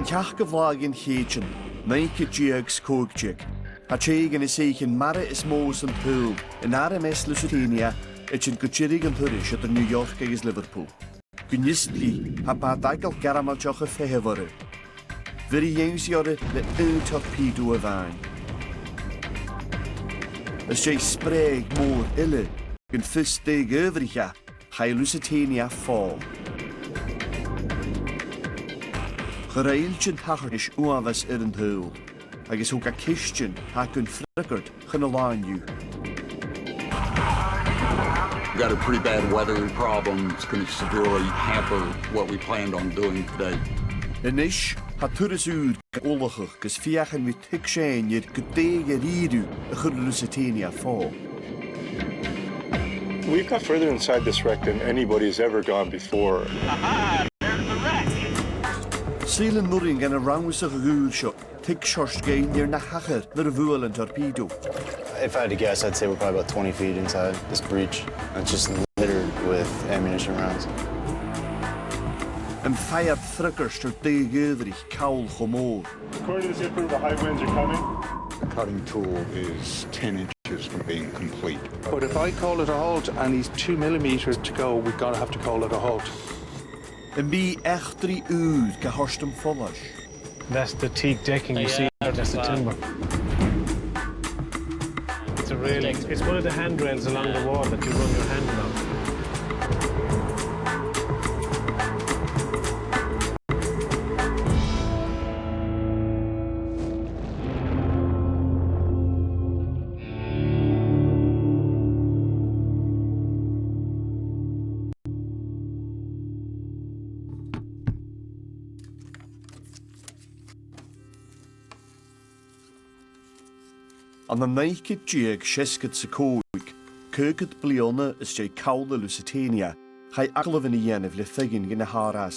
ceach go bhlágin chéitin, naike jiags cógjiag. A chéig yn yseichen mara is mós yn pŵl yn RMS Lusitania et yn gwtierig yn thuris at New York agos Liverpool. Gwynistli a ba daigal garamal joch y ffehefore. Fyri iawsiore le torpedo y fain. Ys jay spreg môr ille gyn ffysdeg yfricha hai Lusitania fall. Charail chyn tacharish uafas yn hwyl. Agus hwg a cistyn ac yn ffrygard chyn y laen yw. We've got a pretty bad weather problem. It's going to severely hamper what we planned on doing today. Inish, ha turis uur olachig gus fiachan with tikshain yet gedege ridu a chur Lusitania fall. We've got further inside this wreck than anybody's ever gone before. Aha! There's the wreck! Sealan Nuring and a roundsig ghoul shop. Tick shorst gain near na hacher, the vuel and torpedo. If I had to guess, I'd say we're probably about 20 feet inside this breach. It's just littered with ammunition rounds. And fired frickers to dig övrich cowl chomor. According to the zipper, the high winds are coming. The cutting tool is 10 inches from being complete. But if I call it a halt and he's 2 millimeters to go, we're going to have to call it a halt. And be echt 3 uur gehorstem follash. That's the teak decking you see, that's the timber. It's a railing. It's one of the handrails along the wall that you run your hand on. An the naked jiag shesket sa cóig, cyrgyd bliona is jay cawl the Lusitania, hai aglof yn ien of le thygin gyn y haras.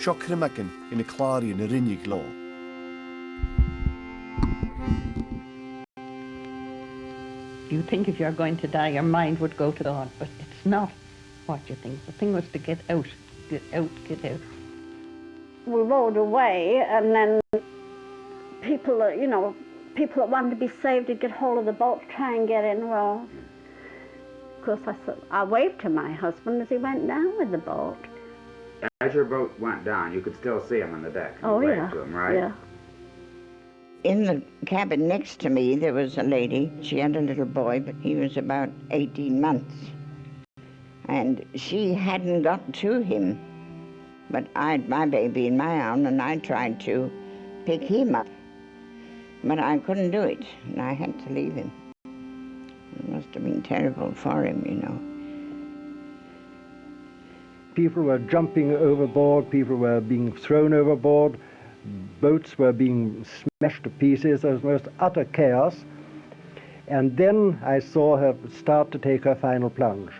Sio crymagin yn y clari yn yr unig lo. You think if you're going to die, your mind would go to God, but it's not what you think. The thing was to get out, get out, get out. We rode away, and then people, people that wanted to be saved would get hold of the boat to try and get in. Well, of course, I waved to my husband as he went down with the boat. As your boat went down, you could still see him on the deck. Oh, yeah. To him, right? Yeah. In the cabin next to me, there was a lady. She had a little boy, but he was about 18 months. And she hadn't got to him. But I had my baby in my arm, and I tried to pick him up. But I couldn't do it, and I had to leave him. It must have been terrible for him, you know. People were jumping overboard, people were being thrown overboard. Boats were being smashed to pieces. There was most utter chaos. And then I saw her start to take her final plunge.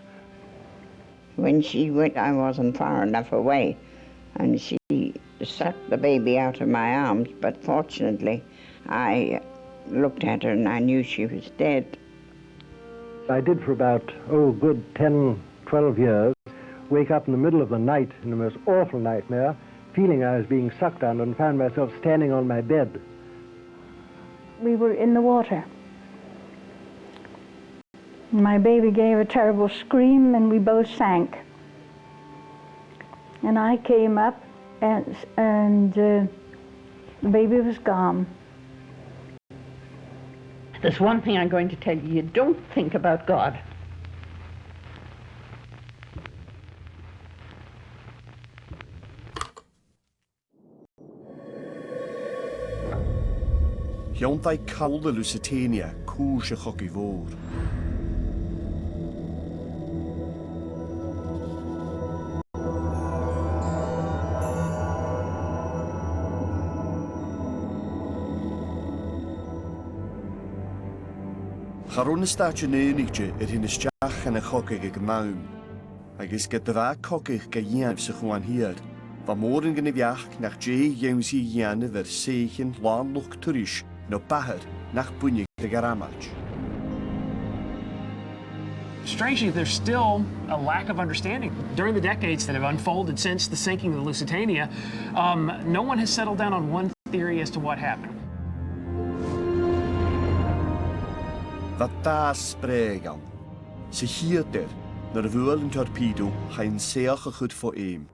When she went, I wasn't far enough away, and she sucked the baby out of my arms, but fortunately I looked at her and I knew she was dead. I did for about, good 10, 12 years, wake up in the middle of the night in the most awful nightmare, feeling I was being sucked under, and found myself standing on my bed. We were in the water. My baby gave a terrible scream, and we both sank. And I came up, and the baby was gone. There's one thing I'm going to tell you. You don't think about God. Hiondai cawl the Lusitania, cwrs y chog I fôr. Charwn ystad yn enigde hyn ysdiach yn y chogig ag mawn. Agus gyda fa cogig ga ianf sy'n chwan hir. Fa môr yn gynnyfiach nach jay iawn si ianf seich yn lan lwch turish no bahar nach buinnig de garamach. Strangely, there's still a lack of understanding. During the decades that have unfolded since the sinking of the Lusitania, no one has settled down on one theory as to what happened. Wat daar spreek aan. Ze hier der, naar de een torpedo, geen zeer goed voor hem.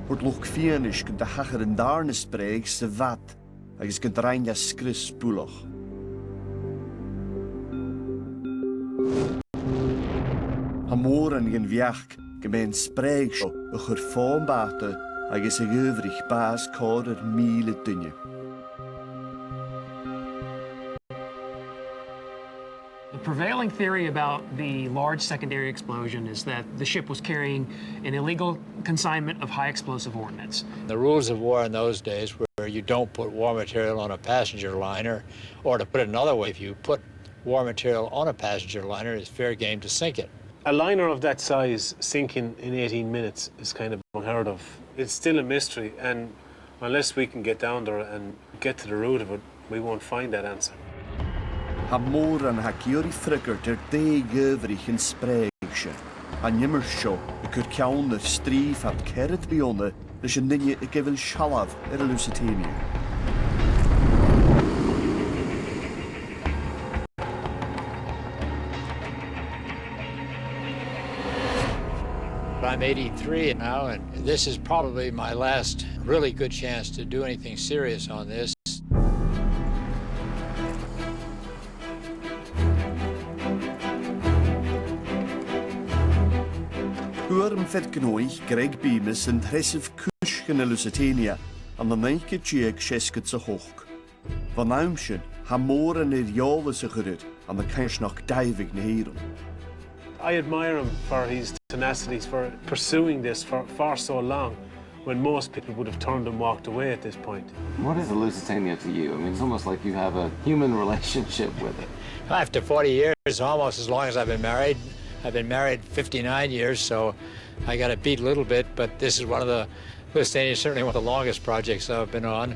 Wordt loch fienisch kunt de hacher en daarne spreek ze wat, als kunt rein ja skris spoelig. Hamoren gen werk, gemeen spreek zo, een gevormbate, als een geuverig baas korder miele dunje. The prevailing theory about the large secondary explosion is that the ship was carrying an illegal consignment of high explosive ordnance. The rules of war in those days were you don't put war material on a passenger liner, or to put it another way, if you put war material on a passenger liner, it's fair game to sink it. A liner of that size sinking in 18 minutes is kind of unheard of. It's still a mystery, and unless we can get down there and get to the root of it, we won't find that answer. Hamoren ha kiori frikker der de geuverig in spreekje. Han nimmer sjo, kur kjauner strief had kerret bionne, dus een dinje ik wil shalav er Lusitania. I'm 83 now, and this is probably my last really good chance to do anything serious on this. Uurm verknooi Greg Bemis en tressif kuschen in Lusitania aan de nijke tjeek schesket ze hoog. Van Aumschen hamoren er jalen ze gerut aan de kans nog divig neheren. I admire him for his tenacity, for pursuing this for so long, when most people would have turned and walked away at this point. What is the Lusitania to you? I mean, it's almost like you have a human relationship with it. After 40 years, almost as long as I've been married. I've been married 59 years, so I got it beat a little bit, but this is one of the, Lusitania is certainly one of the longest projects I've been on.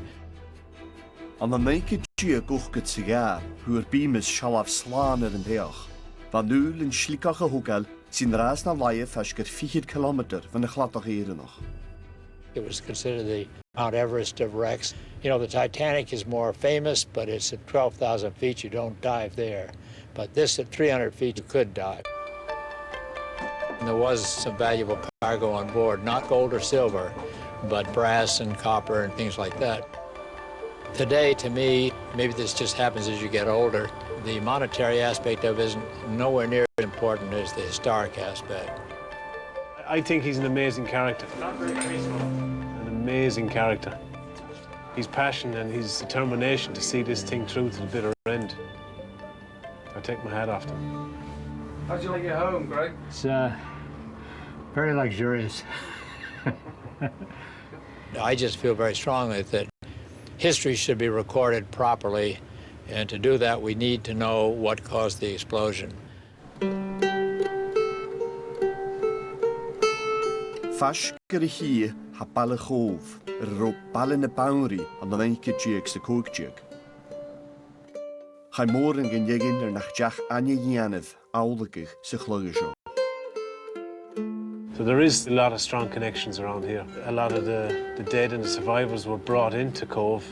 Aan de nijke tjeek ochket sigaar, huur Bemis shalaf slaan er in deeg. Van nul en schlikage hoekal zijn reis naar Leie vasker 4 kilometer van de gladdag nog. It was considered the Mount Everest of wrecks. You know, the Titanic is more famous, but it's at 12,000 feet, you don't dive there. But this at 300 feet, you could dive. And there was some valuable cargo on board, not gold or silver, but brass and copper and things like that. Today, to me, maybe this just happens as you get older, the monetary aspect of it is nowhere near as important as the historic aspect. I think he's an amazing character. An amazing character. His passion and his determination to see this thing through to the bitter end. I take my hat off to him. How'd you like your home, Greg? It's very luxurious. I just feel very strongly that history should be recorded properly, and to do that we need to know what caused the explosion. Vasker hier ha balle golf, roep ballen de boundary aan de nijke tjeek se kookjeek. Hij morgen gen jegin er nach jach anje janev, ouderig se glugge. So there is a lot of strong connections around here. A lot of the dead and the survivors were brought into Cove.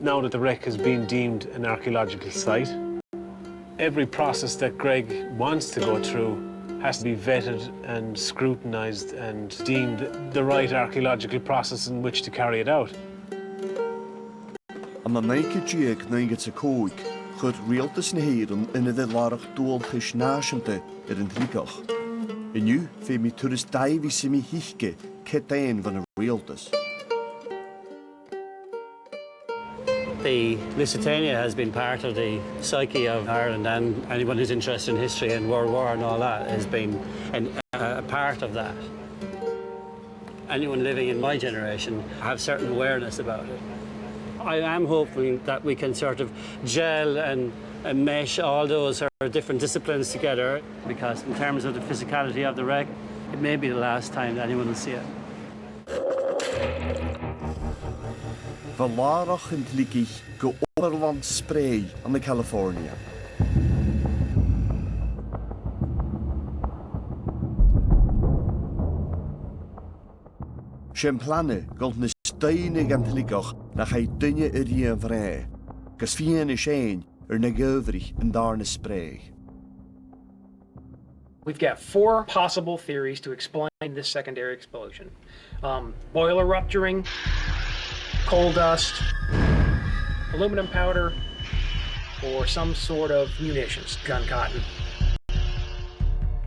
Now that the wreck has been deemed an archaeological site, every process that Greg wants to go through has to be vetted and scrutinised and deemed the right archaeological process in which to carry it out. Aan de nijke tjeek neemt se kook, gaat realtes heren in de larg doelgisch naschente er in Hlikach. En nu vind me toerist divise me hieke, keteen van de realtes. The Lusitania has been part of the psyche of Ireland, and anyone who's interested in history and World War and all that has been a part of that. Anyone living in my generation have certain awareness about it. I am hoping that we can sort of gel and mesh all those different disciplines together, because in terms of the physicality of the wreck, it may be the last time that anyone will see it. Valárach yn tligich go overland spray yn California. Siem plannu gold na steinig an tligoch na chai dunne yn vre, gas fian is ein na gyfrich yn darna spray. We've got 4 possible theories to explain this secondary explosion. Boiler rupturing, coal dust, aluminum powder, or some sort of munitions, gun cotton.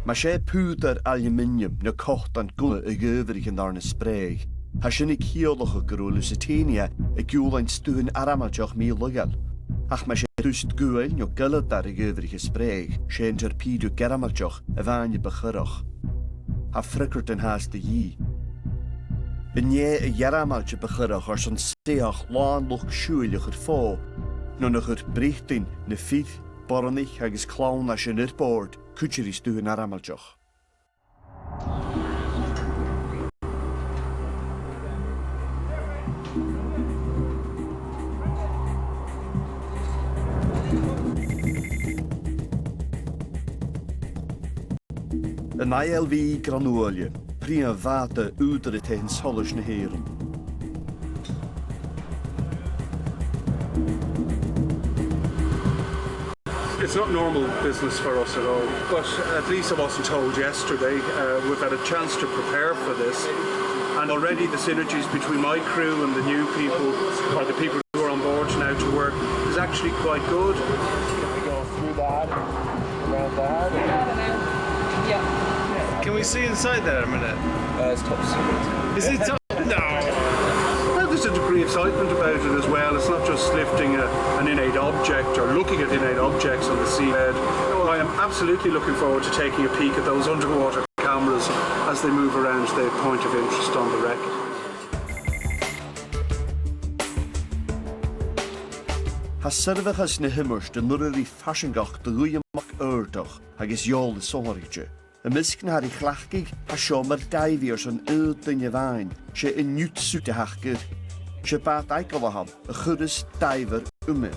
Ma sé púdar aluminium na cocht an gula y gyfrich yn darna spray. Ha sy'n i ciolach o gyrw Lusitania y gŵlain stwyn aramadioch mi lygel. Ach ma sé dwst gwyl nio gylad ar y gyfrich y spray, sy'n torpedo geramadioch y fain y bychyrach. Ha ffrygwrt yn has dy yi. Yn ie y geramadj y bychyrach ar sy'n seach lan lwch siwylioch yr ffo, non o'ch yr breichtyn na ffydd boronich agos clawn a sy'n yr bord, cwtsyr i stwyn aramadioch. Yn ILV granwalion, prien vate udere tegen solis na heren. It's not normal business for us at all, but at least I wasn't told yesterday. We've had a chance to prepare for this, and already the synergies between my crew and the new people, or the people who are on board now to work, is actually quite good. Can we go through that, around that? Yeah. Can we see inside there a minute? It's top secret. Is it top? No! Well, there's a degree of excitement about it as well. It's not just lifting an innate object or looking at innate objects on the seabed. I am absolutely looking forward to taking a peek at those underwater cameras as they move around the point of interest on the wreck. Ha syrfachas na himmers de nurri fashingach de ruiamach urdach agis jol de songerigje. Y misgyn har I chlachgig a siomer daifi'r sy'n ydyn y fain, se yn newtswt y hachgyr. Se bat eicolahan, y chyrys daifer yma.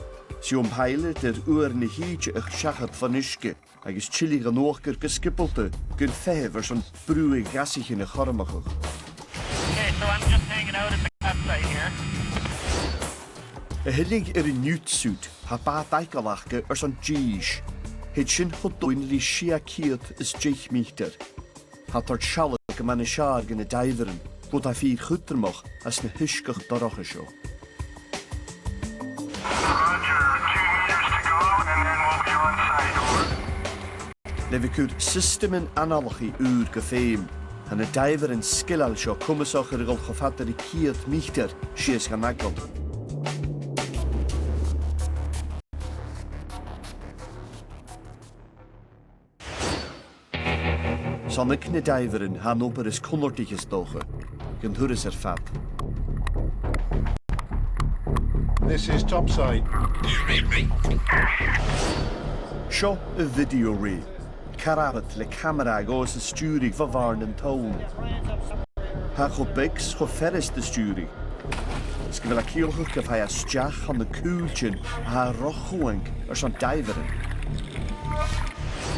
Si ymhaile dyr ŵr ni hyd ych siachad van ischge, agos chili gan ochgyr gysgybolte, gyn ffefr sy'n brwy gasich yn y chormachog. Okay, so I'm just hanging out at the campsite here. Y hylig yr newtswt, ha bat eicolachge sy'n gish. Het sin hodwyn ri sia ciad is 10 meter. Ha tord sialag y man y siar gan y daiferen, bod a ffyr chwdramoch as na hysgach dorach ysio. Le fi cwr system yn analogi ŵr gyffeim, han y daiferen sgilal sio cwmysach yr golchoffadar I ciad meter sies gan agol. Sonnig na daiferen han ober is connortiges doge, gynt hwrys fab. This is topside. Do you read me? Sio y video re. Carabat le camera agos y stúrig fa varn yn tawn. Ha cho bigs cho ferris de stúrig. Sgwyl a ciolchwch gyfhau a stiach an y cwltyn a ha rochweng sy'n daiferen.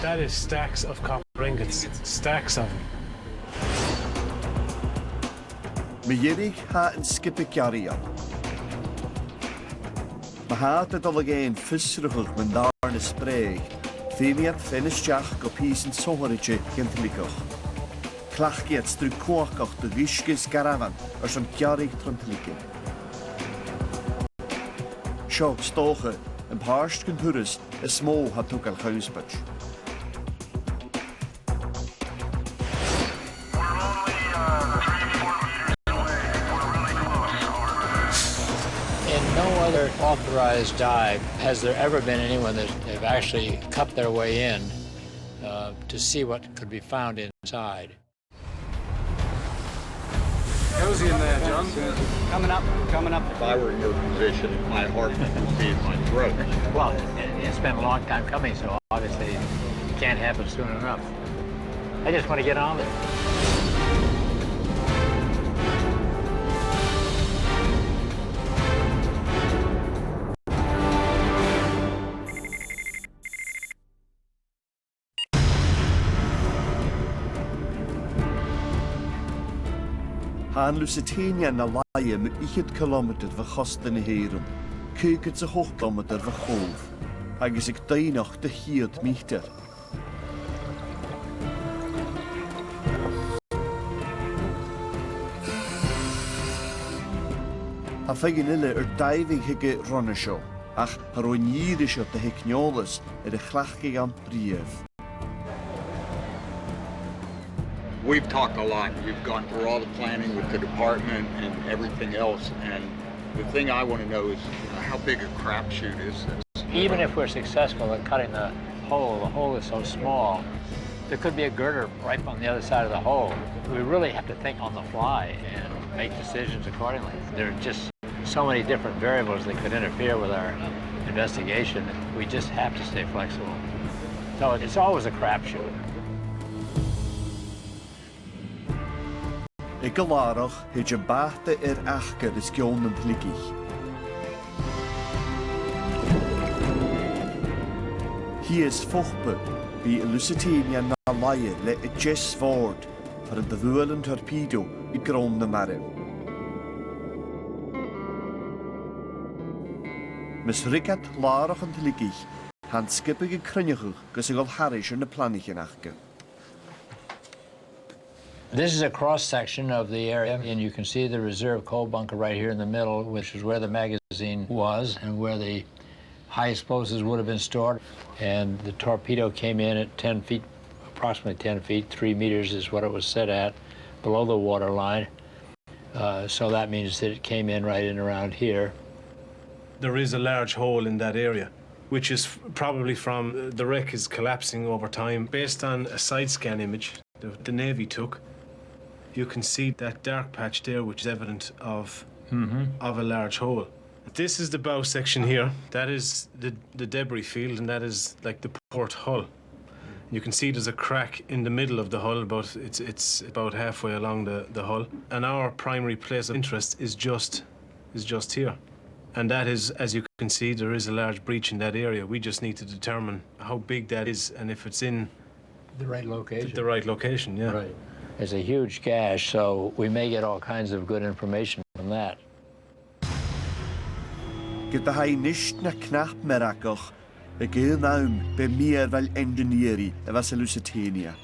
That is stacks of copper ingots, stacks of them. Mi yrig ha yn skipig garian. Ma ha dy dolyg ein ffysrwchwch mynd darn y spreg. Femiad ffenys jach go pys yn sohorige gentiligoch. Clachgiad strwy cwachgoch dy gisgys garafan sy'n garig trantiligen. Sio stoche yn parsht gynthwrys y smó ha tŵg al chawsbach. Authorized dive, has there ever been anyone that have actually cut their way in to see what could be found inside? Cozy in there, John. Coming up, coming up. If I were in your position, my heart would be in my throat. Well, it's been a long time coming, so obviously it can't happen soon enough. I just want to get on with it. Han Lusitania na laie met 1 kilometer van gasten heren. Kijk het 8 kilometer van golf. Agus ik dainach de 4 meter. A fegin ille daivige runne show. Ach, roinierisch op de heknjoles de glachge aan brief. We've talked a lot. You've gone through all the planning with the department and everything else, and the thing I want to know is how big a crapshoot is this? Even if we're successful at cutting the hole is so small, there could be a girder right on the other side of the hole. We really have to think on the fly and make decisions accordingly. There are just so many different variables that could interfere with our investigation. We just have to stay flexible. So it's always a crapshoot. Ik gelarach het je bachte achter is gjonen plikkig. Hier is vochtbe, bij Lusitania na laie le het jes voort, voor de wulen torpedo I gronde marre. Mis rikat larach en plikkig, han skippige krunjige, gus ik al harisch in de plannetje nachke. This is a cross-section of the area, and you can see the reserve coal bunker right here in the middle, which is where the magazine was and where the high explosives would have been stored. And the torpedo came in at 10 feet, approximately 10 feet, 3 meters is what it was set at, below the water line. So that means that it came in right in around here. There is a large hole in that area, which is probably from the wreck is collapsing over time. Based on a side scan image the Navy took, you can see that dark patch there, which is evident of a large hole. This is the bow section here. That is the debris field, and that is like the port hull. You can see there's a crack in the middle of the hull, but it's about halfway along the hull. And our primary place of interest is just here. And that is, as you can see, there is a large breach in that area. We just need to determine how big that is and if it's in the right location. The right location, yeah. Right. It's a huge gash, so we may get all kinds of good information from that. Gyda hai nisht na knap merachach, y gyda nawn be mir fel engineeri y fas y Lusitania.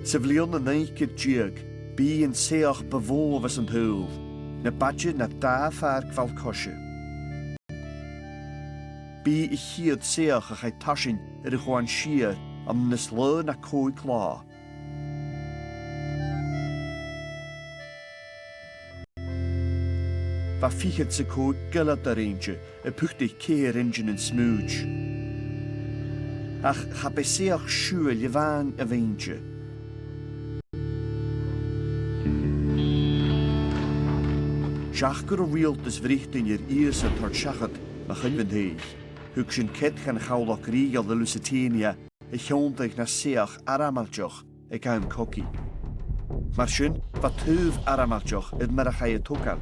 Seflion y neicid diag, bi yn seach befo fas yn hwyl, na badge na da farg fel cosio. Bi I chiad seach a chai tashin y chwan siar am nes le na coi cla. Va fichert se coi gylad ar eintje, y pwcht eich ceir engine yn smooch. Ach cha be seach siŵl y fan y feintje. Siach gyr o wielt ys vrichtyn i'r eers yn tord siachad a chynfyn heich. Hwg sy'n ced chan chawlog rigel y Lusitania y lliondaich na seach aramaltioch y gaim cogi. Mar sy'n fa tyf aramaltioch yd mar a chai y togal.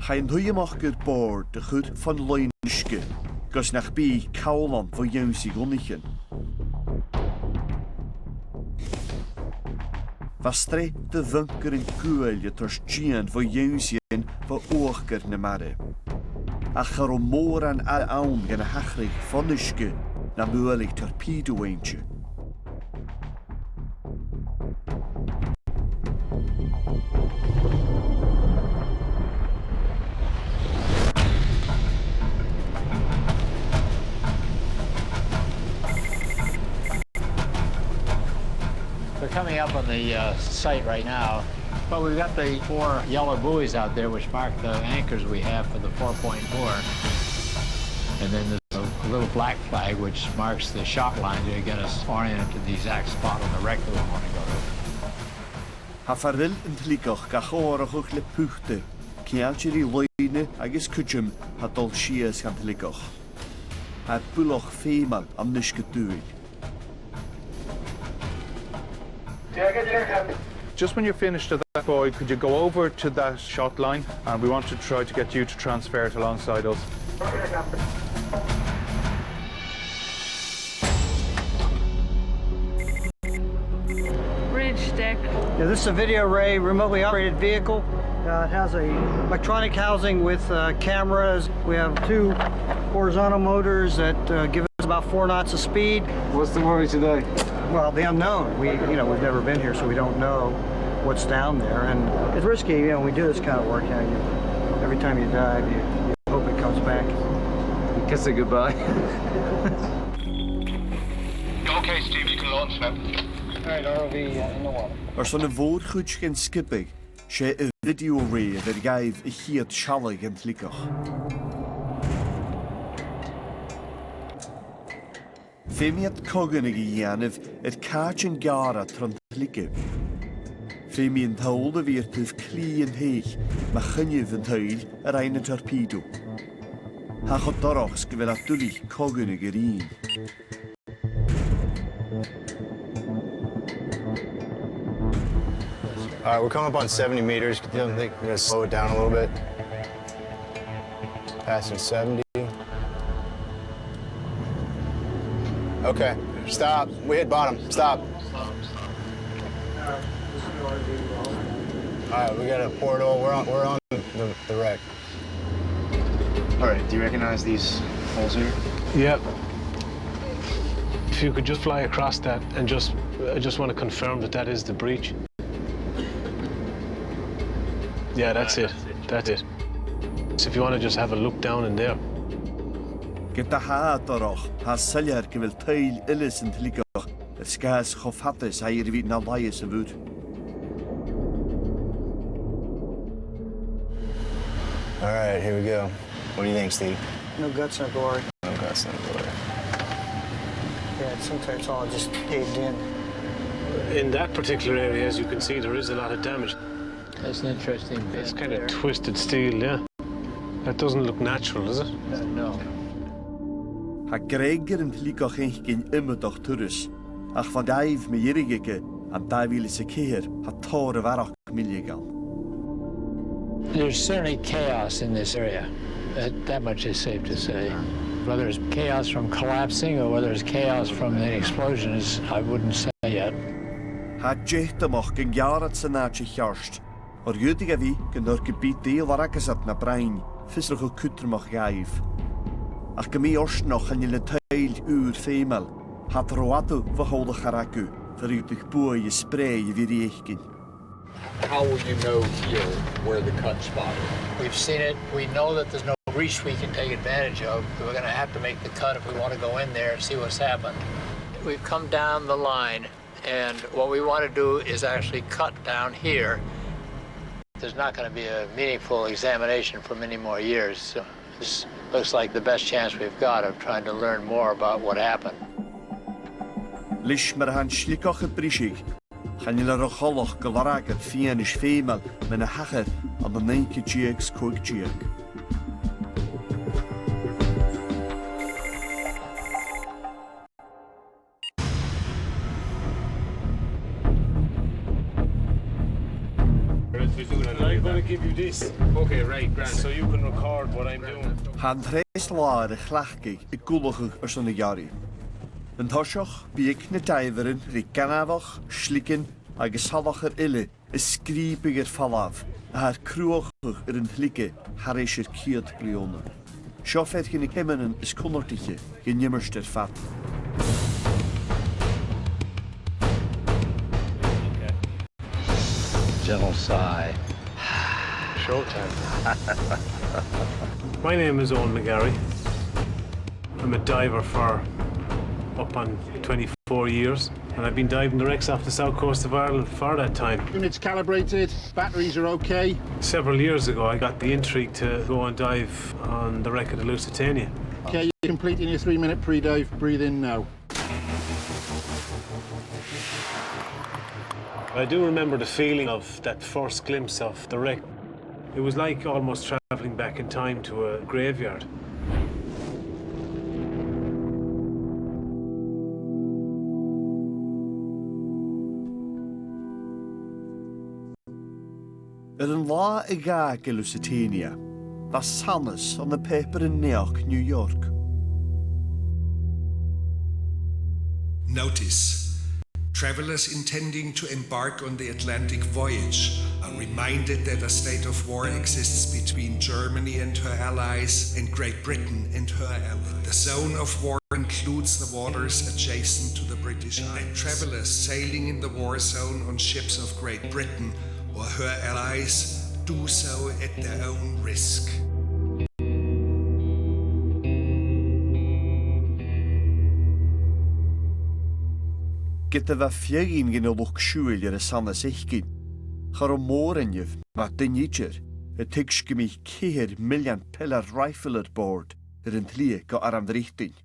Chai yn hwyamach gyr bord y chwyd fan loin nysge, gos nach bi cawlon fo ywnsig onnichen. Fa stre dy fynker yn gwyl y tors gian fo ywnsig fo oachger na mare. Ach ar o môr an awn gan y hachrig ffonischge na mwelig torpedo eintje. We're coming up on the site right now. Well, we've got the 4 yellow buoys out there, which mark the anchors we have for the 4-point bore. And then there's a little black flag, which marks the shot line to get us oriented to the exact spot on the wreck that we want to go to. Ha farfil yn tligoch gach o'r o'ch le pwchte, cialtir I loine agos cwtjum ha dol sias gan tligoch. Ha bwloch ffeimal am nysgydwyg. Just when you're finished at that buoy, could you go over to that shot line? And we want to try to get you to transfer it alongside us. Yeah, this is a video array remotely operated vehicle. It has a electronic housing with cameras. We have 2 horizontal motors that give us about 4 knots of speed. What's the worry today? Well, the unknown. We've never been here, so we don't know what's down there, and it's risky. When we do this kind of work, every time you dive, you hope it comes back. You kiss it goodbye. Okay, Steve, you can launch now. All right, ROV in the water. Son een voorgoed geen skippig, she een video array that gave a heat shallig and flicker. Femiat cognige janif het kaartjen gara trantlikke. Femian tolde weertuf klien heeg, maar gunje van tuil een torpedo. Ha gaat daarogs gewel natuurlijk cognige rien. All right, we're coming up on 70 meters. I think we're gonna slow it down a little bit. Passing 70. Okay, stop. We hit bottom. Stop. All right, we got a portal. We're on the wreck. All right, do you recognize these holes here? Yep. If you could just fly across that and I just want to confirm that is the breach. Yeah, that's it. That's it. So if you want to just have a look down in there. Get the hat daaroch, has seljer gewil tuil illis en tlikker. Het skaas gofhattes hij wie na laies woed. All right, here we go. What do you think, Steve? No guts, no glory. No guts, no glory. Yeah, sometimes it's all just caved in. In that particular area, as you can see, there is a lot of damage. That's an interesting bit. It's kind of twisted steel, yeah. That doesn't look natural, does it? No. Ha greiger en tlikker geen immerdag turus. Ach van dive me jirigeke en divile se keer ha tore varach miljegal. There's certainly chaos in this area. That much is safe to say. Whether it's chaos from collapsing or whether it's chaos from the explosion I wouldn't say yet. Ha jechtamach gen jarat senaatje jarst. Or judige wie gen door gebied deel warakesat na brein, visserige kuttermach gaif. Ach gemi orst nog en jelle tuil uur femel. Hat roatu verholde garaku, verrutig boer je spray je viriechkin. How will you know here where the cut spot is? We've seen it. We know that there's no breach we can take advantage of. We're going to have to make the cut if we want to go in there and see what's happened. We've come down the line, and what we want to do is actually cut down here. There's not going to be a meaningful examination for many more years. So this looks like the best chance we've got of trying to learn more about what happened. Lish mer han schlikach het brischig. Gaan jullie rocholog gelarak het fienisch femel met een hacher aan de nenkje jigs kook jig. I'm going to give you this. Okay, right, Grant. So you can record what I'm doing. Han tres laar glachkig, ik koelige er zo'n jari. Een tosioch biek ne diveren, rikanavach, schlikken, a gesalvacher ille, is skriepiger fallaf, a haar kruochig een flikke, harischer kiert brionen. Schoffet geen hemmenen is konnortije, geen jimmerster vat. Gentle sigh. Showtime. My name is Owen McGarry. I'm a diver for up on 24 years, and I've been diving the wrecks off the south coast of Ireland for that time. Units calibrated, batteries are okay. Several years ago, I got the intrigue to go and dive on the wreck of the Lusitania. Okay, you're completing your 3-minute pre-dive. Breathe in now. I do remember the feeling of that first glimpse of the wreck. It was like almost traveling back in time to a graveyard. Een la igake Lusitania, dat sannes on the paper in Neoch, New York. Notice, Travelers intending to embark on the Atlantic voyage are reminded that a state of war exists between Germany and her allies and Great Britain and her allies. The zone of war includes the waters adjacent to the British Isles. And travelers sailing in the war zone on ships of Great Britain or her allies do so at their own risk. Gyda fe fiegin gyn o lwc siwyl ar y sanas eichgyn. Char o môr ennyf, mae dynidger, y tigsgym i ceir milian pelar rifle ar board yr yn tlieg o aramdreichtyn.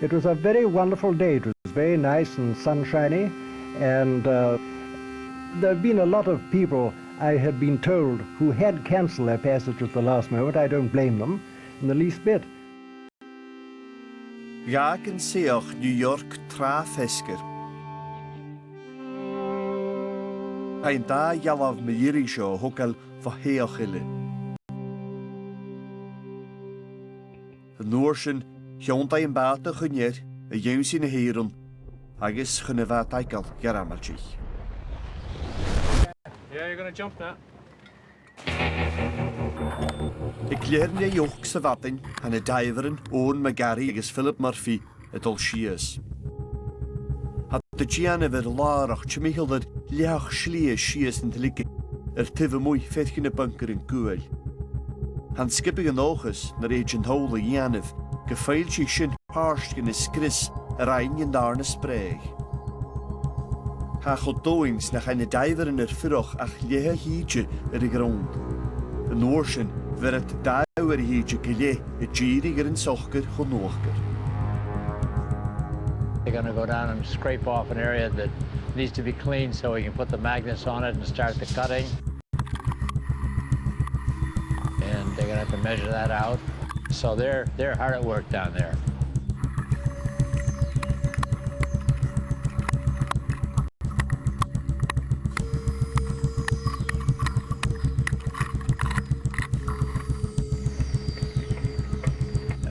It was a very wonderful day. It was very nice and sunshiny, and there have been a lot of people, I had been told, who had cancelled their passage at the last moment. I don't blame them in the least bit. Gag yn seoch New York tra Fesger. Ein da ialaf meiri sio hwgal fo heoch ile. Y nŵrsyn hiondai yn bad o chynyer y iewn sy'n y heirwn agos chynnyfa daigal gyr amalchi. Yeah, you're gonna jump now. Y glirn ei uwch sa fadyn han y daifryn o'n Magari agos Philip Murphy y dol sias. A dy gian efo'r larach ti mi hylder liach schlie sias yn tylig yr tyf y mwy ffethgyn y bunker yn gwyl. Han skipig yn ochus na'r agent hole i anaf gyffail si sy'n parsg yn ysgris yr ein yn darn y spreg. Hach o doings na chain y daifr yn yr ffyroch ach lieha hydje yr y grond. Y nôrsyn fer at daw yr hydje gylie y gyrig yr yn sochger chwnnwchger. They're going to go down and scrape off an area that needs to be cleaned so we can put the magnets on it and start the cutting. And they're going to have to measure that out. So they're hard at work down there.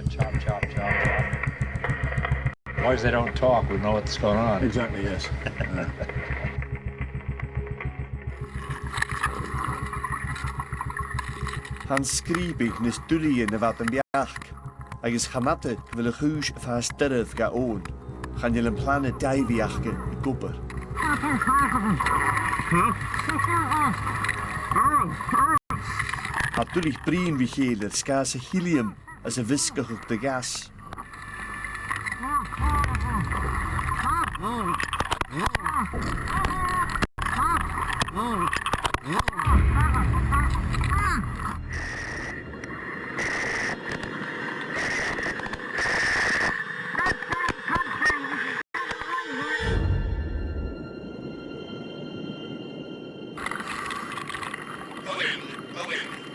Chop, chop, chop, chop. As long as they don't talk, we know what's going on. Exactly, yes. Han skribig nes dulli yn y fad yn biach, agos chanate fel y chwys ffas dyredd ga o'n, chan yl yn plan y dau fiach yn gwbyr. A dulli brin fi chael yr sgas y helium as y fisgach o'ch dy gas.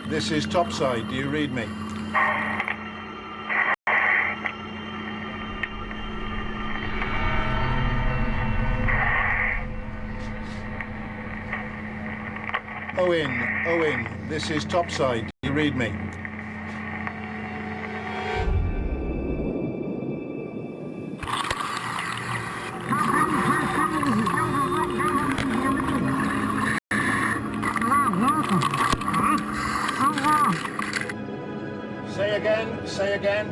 This is topside, do you read me? Owen, this is topside, do you read me? Say again.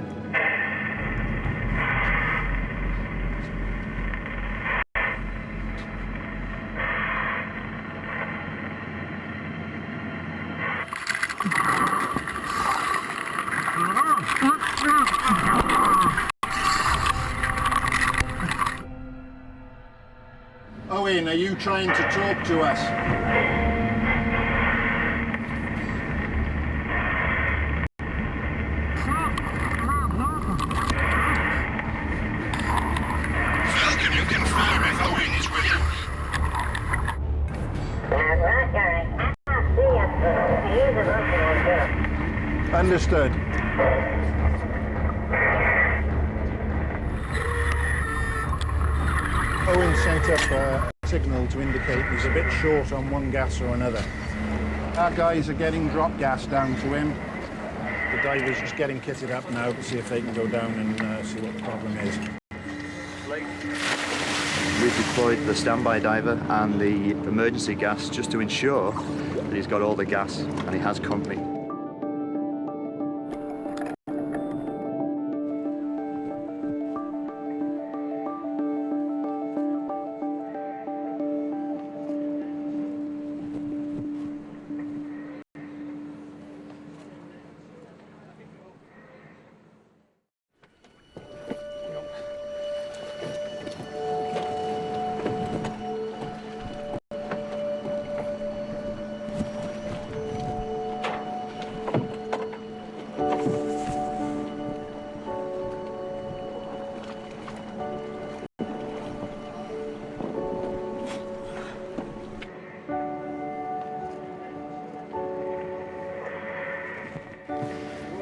Owen, are you trying to talk to us? Understood. Owen sent up a signal to indicate he's a bit short on one gas or another. Our guys are getting drop gas down to him. The diver's just getting kitted up now to see if they can go down and see what the problem is. We've deployed the standby diver and the emergency gas just to ensure that he's got all the gas and he has company.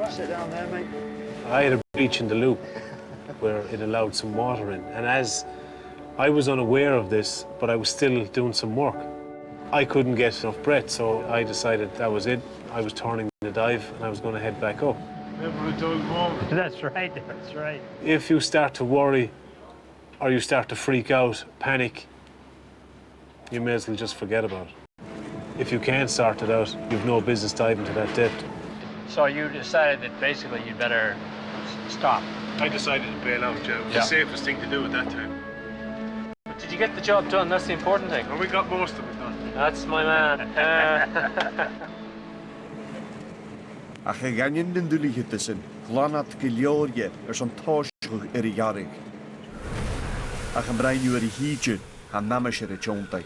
Sit down there, mate. I had a breach in the loop where it allowed some water in, and as I was unaware of this, but I was still doing some work, I couldn't get enough breath, so I decided that was it. I was turning the dive and I was going to head back up. Never a dull moment. That's right, that's right. If you start to worry or you start to freak out, panic, you may as well just forget about it. If you can't sort it out, you've no business diving to that depth. So you decided that basically you'd better stop. I decided to bail out, Joe. It was the safest thing to do at that time. But did you get the job done? That's the important thing. Well, we got most of it done. That's my man. Ach a ganyan din dulighitasin, glanat giliorie son toshig erigarig. Ach yn brain you hijin, han namashir chontai.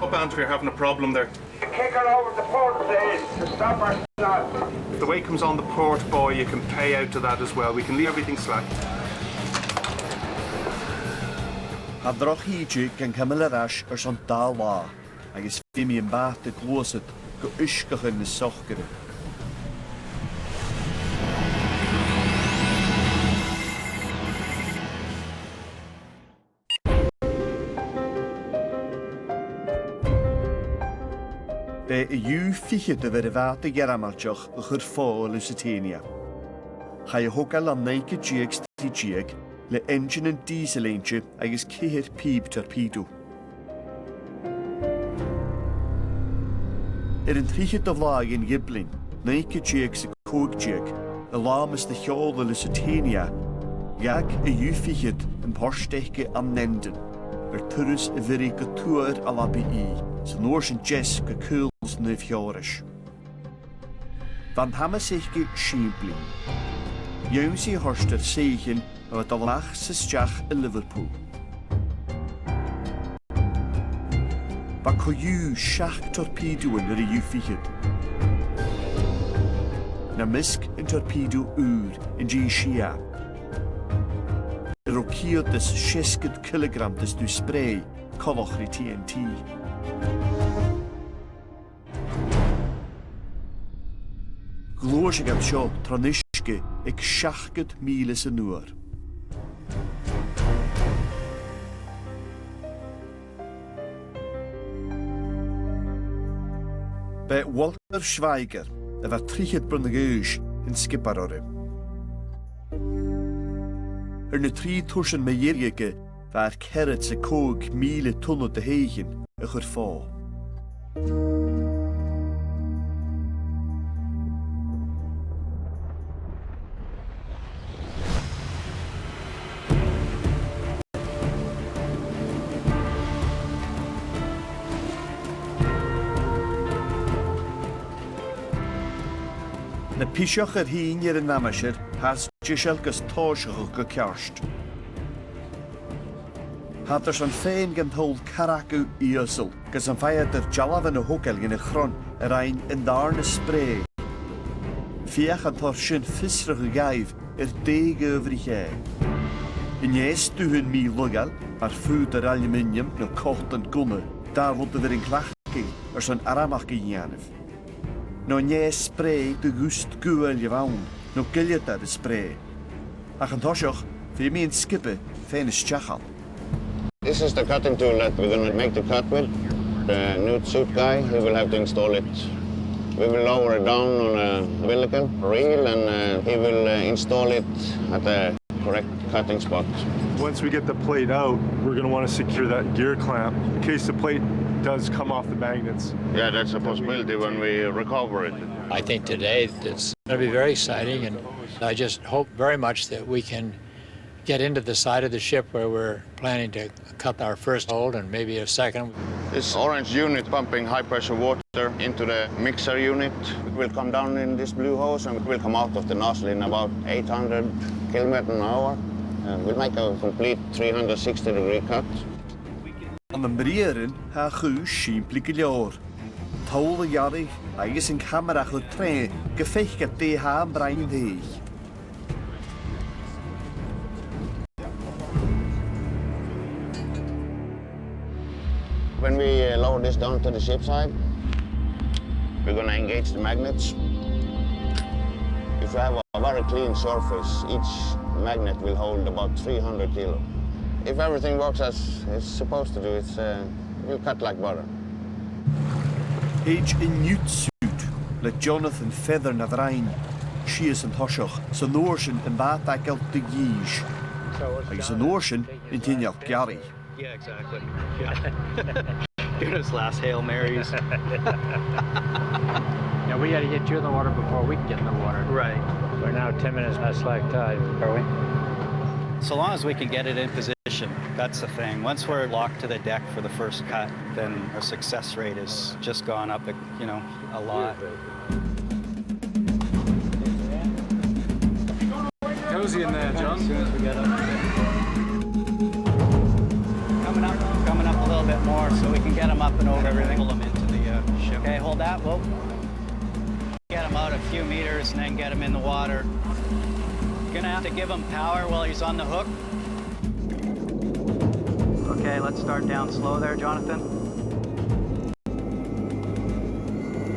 Up, Andrew, you're having a problem there. Kick her over the port, please, to stop her snot. If the weight comes on the port buoy, you can pay out to that as well. We can leave everything slack. Hadroch hijig gan camel rash son dala, agus fimi yn bath de gloset, go ishgach in the sochgere. Be yw fichyd y fer y fat y geramalchoch y chyrffo Lusitania. Chai y hogal am neig y jieg sti jieg, le engine yn diesel eintje agos cyhyr pib torpedo. Yn trichyd o flag yn giblin, neig y jieg sy'n cwg jieg, y lam ys dy chiol y Lusitania, gag y yw fichyd yn porstechge am nenden, turus y fyri gytŵr a labi sy'n o'r sy'n jes gycwls na fiorish. Van hamas eich siembli. Iawn sy'n horster seichen o dalnach sy'n y Liverpool. Ba coiw siach torpedo yn yr yw fichyd. Na misg yn torpedo ŵr yn gi sia. Yr o ciod dys 60 kilogram dys dwi spray coloch ri TNT. Glwys ag am sio tranysge ag 60 miles yn nŵr. Be Walter Schweiger efo trichyd brynagys yn skipar o'r na tri tussen me jirgeke waar kerret se kook miele tonnen te hegen y chyrffo. Na pisioch yr hyn i'r namasir has Michel gys tosioch go cearst. Had sy'n ffein gan hol caracw I ysl, gys yn ffaiad yr jalaf yn y hwgel gan y chron yr ein yn darn y spray. Fiach an tor sy'n ffisrach y gaif yr deg over I lle. Yn ys dwyhyn mi lygel, ar ffwyd yr aluminium no cocht yn gwne, dar fod y fyr yn clachgi ar sy'n aramach gynianif. No nye spray dy gwst gwel I fawn, no giliad ar y spray. Ach yn tosioch, fi mi yn skipe, fe'n ysdiachal. This is the cutting tool that we're going to make the cut with. The new suit guy, he will have to install it. We will lower it down on a umbilical reel and he will install it at the correct cutting spot. Once we get the plate out, we're going to want to secure that gear clamp in case the plate does come off the magnets. Yeah, that's a possibility when we recover it. I think today it's going to be very exciting, and I just hope very much that we can get into the side of the ship where we're planning to cut our first hole and maybe a second. This orange unit pumping high-pressure water into the mixer unit. It will come down in this blue hose and it will come out of the nozzle in about 800 kilometers an hour. We'll make a complete 360-degree cut. An na mríorin ha chúis siimplí go leor. Táil a dhearraigh agus an camera chu tré go féiche détha an brain déich. When we lower this down to the ship side, we're going to engage the magnets. If you have a very clean surface, each magnet will hold about 300 kilo. If everything works as it's supposed to do, it will cut like butter. Héid in newt suit, le Jonathan feather na bhrain, sias an thoiseach, sa nóirsin an bát agalt de gíis. Agus an nóirsin in tinneach Gary. Yeah, exactly. Yeah. Doing his last Hail Marys. Yeah, we got to get you in the water before we can get in the water. Right. We're now 10 minutes past slack tide, are we? So long as we can get it in position, that's the thing. Once we're locked to the deck for the first cut, then our success rate has just gone up, you know, a lot. Cozy in there, John. As soon as we get up. Coming up a little bit more so we can get them up and over everything. Pull them into the ship. Okay, hold that. Whoa. Get him out a few meters and then get him in the water. Gonna have to give him power while he's on the hook. Okay, let's start down slow there, Jonathan.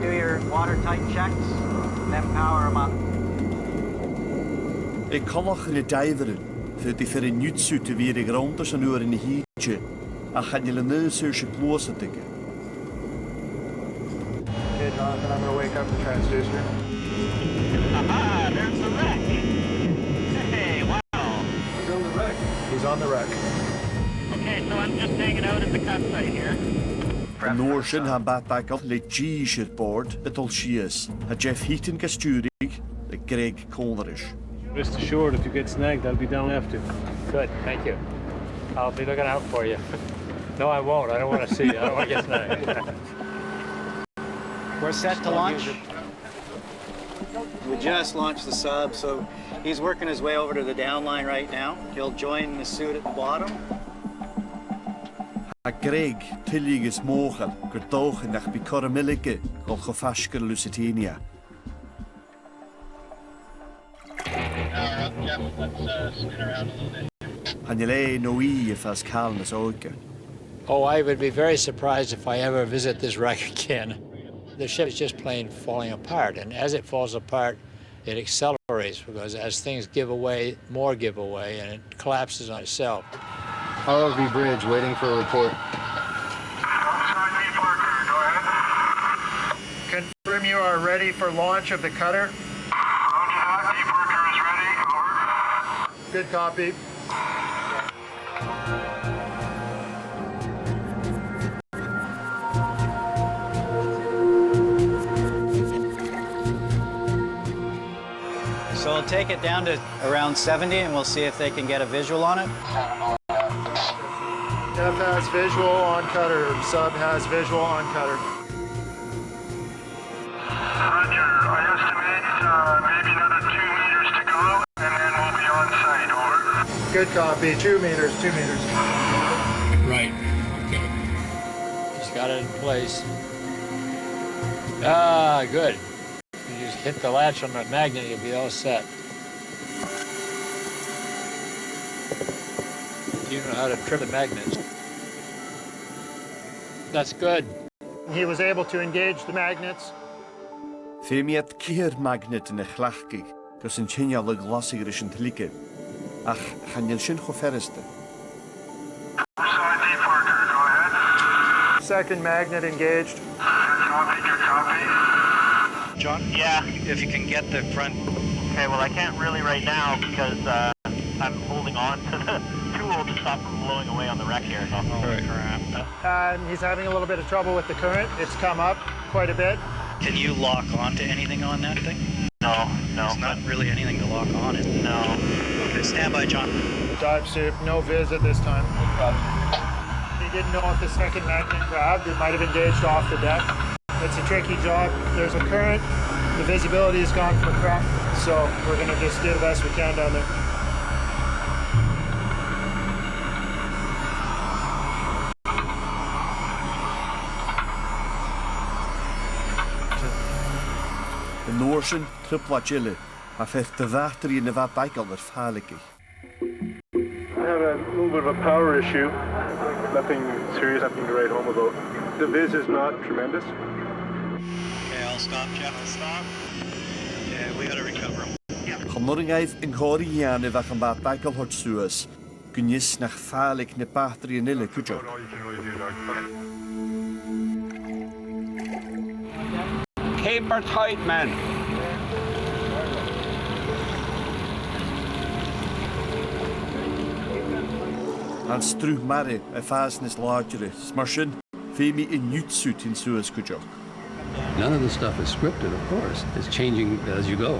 Do your watertight checks, then power him up. Ik collach in de diveren, voor die voor een nutsuit te weer grond als een uur in de hietje. En gaan jullie nu zulke klozen tikken. Okay, Jonathan, I'm going to wake up the transducer. Aha, there's the wreck. Hey, wow. He's on the wreck. He's on the wreck. Okay, so I'm just hanging out at the cut site here. An nóirsin ha bat agalt le G's at board at all sias. Ha Jeff Heaton gasturig, le Greg Conerish. Rest assured, if you get snagged, I'll be down after. Good, thank you. I'll be looking out for you. No, I won't. I don't want to see you. I don't want to get snagged. We're set to launch. We just launched the sub, so he's working his way over to the downline right now. He'll join the suit at the bottom. Ha Greg tillig is mochel, gerdoch nach bi Coromilike, gol gofashker Lusitania. Han jullie noie if as calmness oike. Oh, I would be very surprised if I ever visit this wreck again. The ship is just plain falling apart, and as it falls apart, it accelerates because as things give away, more give away, and it collapses on itself. Holsby Bridge, waiting for a report. Confirm you are ready for launch of the cutter. Good copy. So we'll take it down to around 70 and we'll see if they can get a visual on it. Jeff has visual on cutter. Sub has visual on cutter. Roger, I estimate maybe another 2 meters to go, and then we'll be on site, over. Good copy. 2 meters, 2 meters. Right. Okay. Just got it in place. Ah, good. You just hit the latch on the magnet, you'll be all set. You know how to trim the magnets. That's good. He was able to engage the magnets. Femiat keer magnet in a chlachkig, gus in China le glasigrish in Tlike. Ach, han jel shin choferiste. Second magnet engaged. John? Yeah, if you can get the front. Okay, well, I can't really right now because I'm holding on to the tool to stop from blowing away on the wreck here. So. Holy crap. He's having a little bit of trouble with the current. It's come up quite a bit. Can you lock onto anything on that thing? No. There's not really anything to lock on it. No. Okay, stand by, John. Dive suit, no viz at this time. He didn't know if the second magnet grabbed. It might have engaged off the deck. It's a tricky job. There's a current. The visibility has gone for crap, so we're going to just do the best we can down there. The Norsen tripwachille, a fifth the vatri in the vat baikel er faliki. I had a little bit of a power issue. Nothing serious, nothing to write home about. The viz is not tremendous. Okay, I'll stop, Jeff. I'll stop. Yeah, we gotta recover him. Chymorgaeth yn chori ian if ac yn bat baikel hort suas, gynnys nach falik ne batri yn ille kujo. Keep her tight, man. Han strug mare a fastness larger, smarshin, femi in nutsuit in suas kujo. None of the stuff is scripted, of course. It's changing as you go.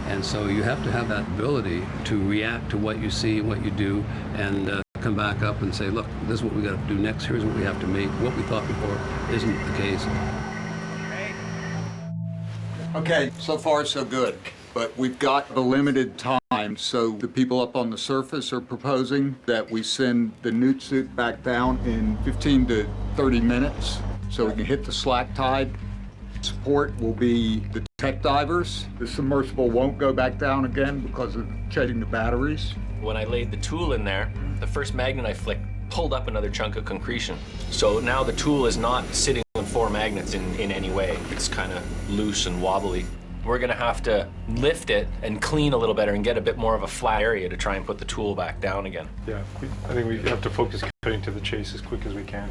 And so you have to have that ability to react to what you see, what you do, and come back up and say, look, this is what we got to do next. Here's what we have to make. What we thought before isn't the case. Okay, so far so good, but we've got a limited time, so the people up on the surface are proposing that we send the newt suit back down in 15 to 30 minutes so we can hit the slack tide. Support will be the tech divers. The submersible won't go back down again because of checking the batteries. When I laid the tool in there, the first magnet I flicked pulled up another chunk of concretion. So now the tool is not sitting on 4 magnets in any way. It's kind of loose and wobbly. We're gonna have to lift it and clean a little better and get a bit more of a flat area to try and put the tool back down again. Yeah, I think we have to focus cutting to the chase as quick as we can,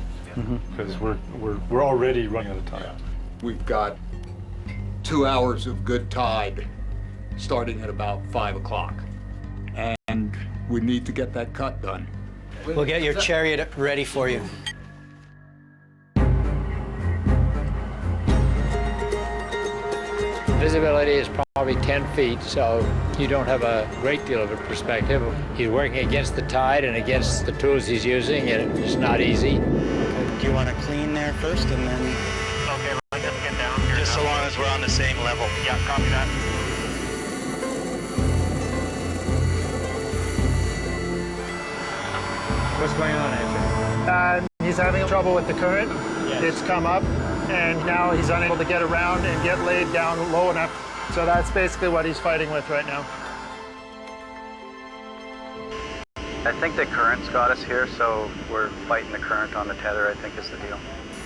because we're already running out of time. We've got 2 hours of good tide starting at about 5 o'clock. And we need to get that cut done. We'll get your chariot ready for you. Visibility is probably 10 feet, so you don't have a great deal of a perspective. He's working against the tide and against the tools he's using, and it's not easy. Okay. Do you want to clean there first and then? Okay, let's just get down here. Just so long as we're on the same level. Yeah, copy that. What's going on, AJ? He's having trouble with the current. Yes. It's come up, and now he's unable to get around and get laid down low enough. So that's basically what he's fighting with right now. I think the current's got us here, so we're fighting the current on the tether, I think is the deal.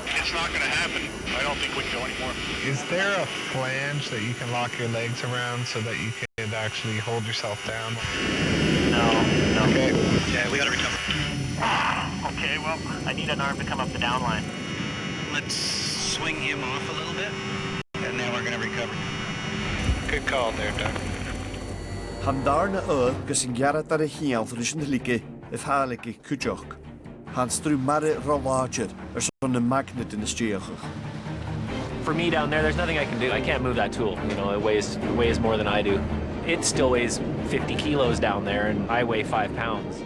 It's not going to happen. I don't think we can go anymore. Is there a flange that you can lock your legs around so that you can actually hold yourself down? No. Okay. Yeah, we got to recover. Okay, well, I need an arm to come up the down line. Let's swing him off a little bit, and then we're going to recover. Good call there, Doug. Handarna gus yn garad ar y hiel rysyn hlygu if haligi kujoch. Hans through mare rollager son a magnet in the steer. For me down there's nothing I can do. I can't move that tool. You know, it weighs more than I do. It still weighs 50 kilos down there, and I weigh 5 pounds.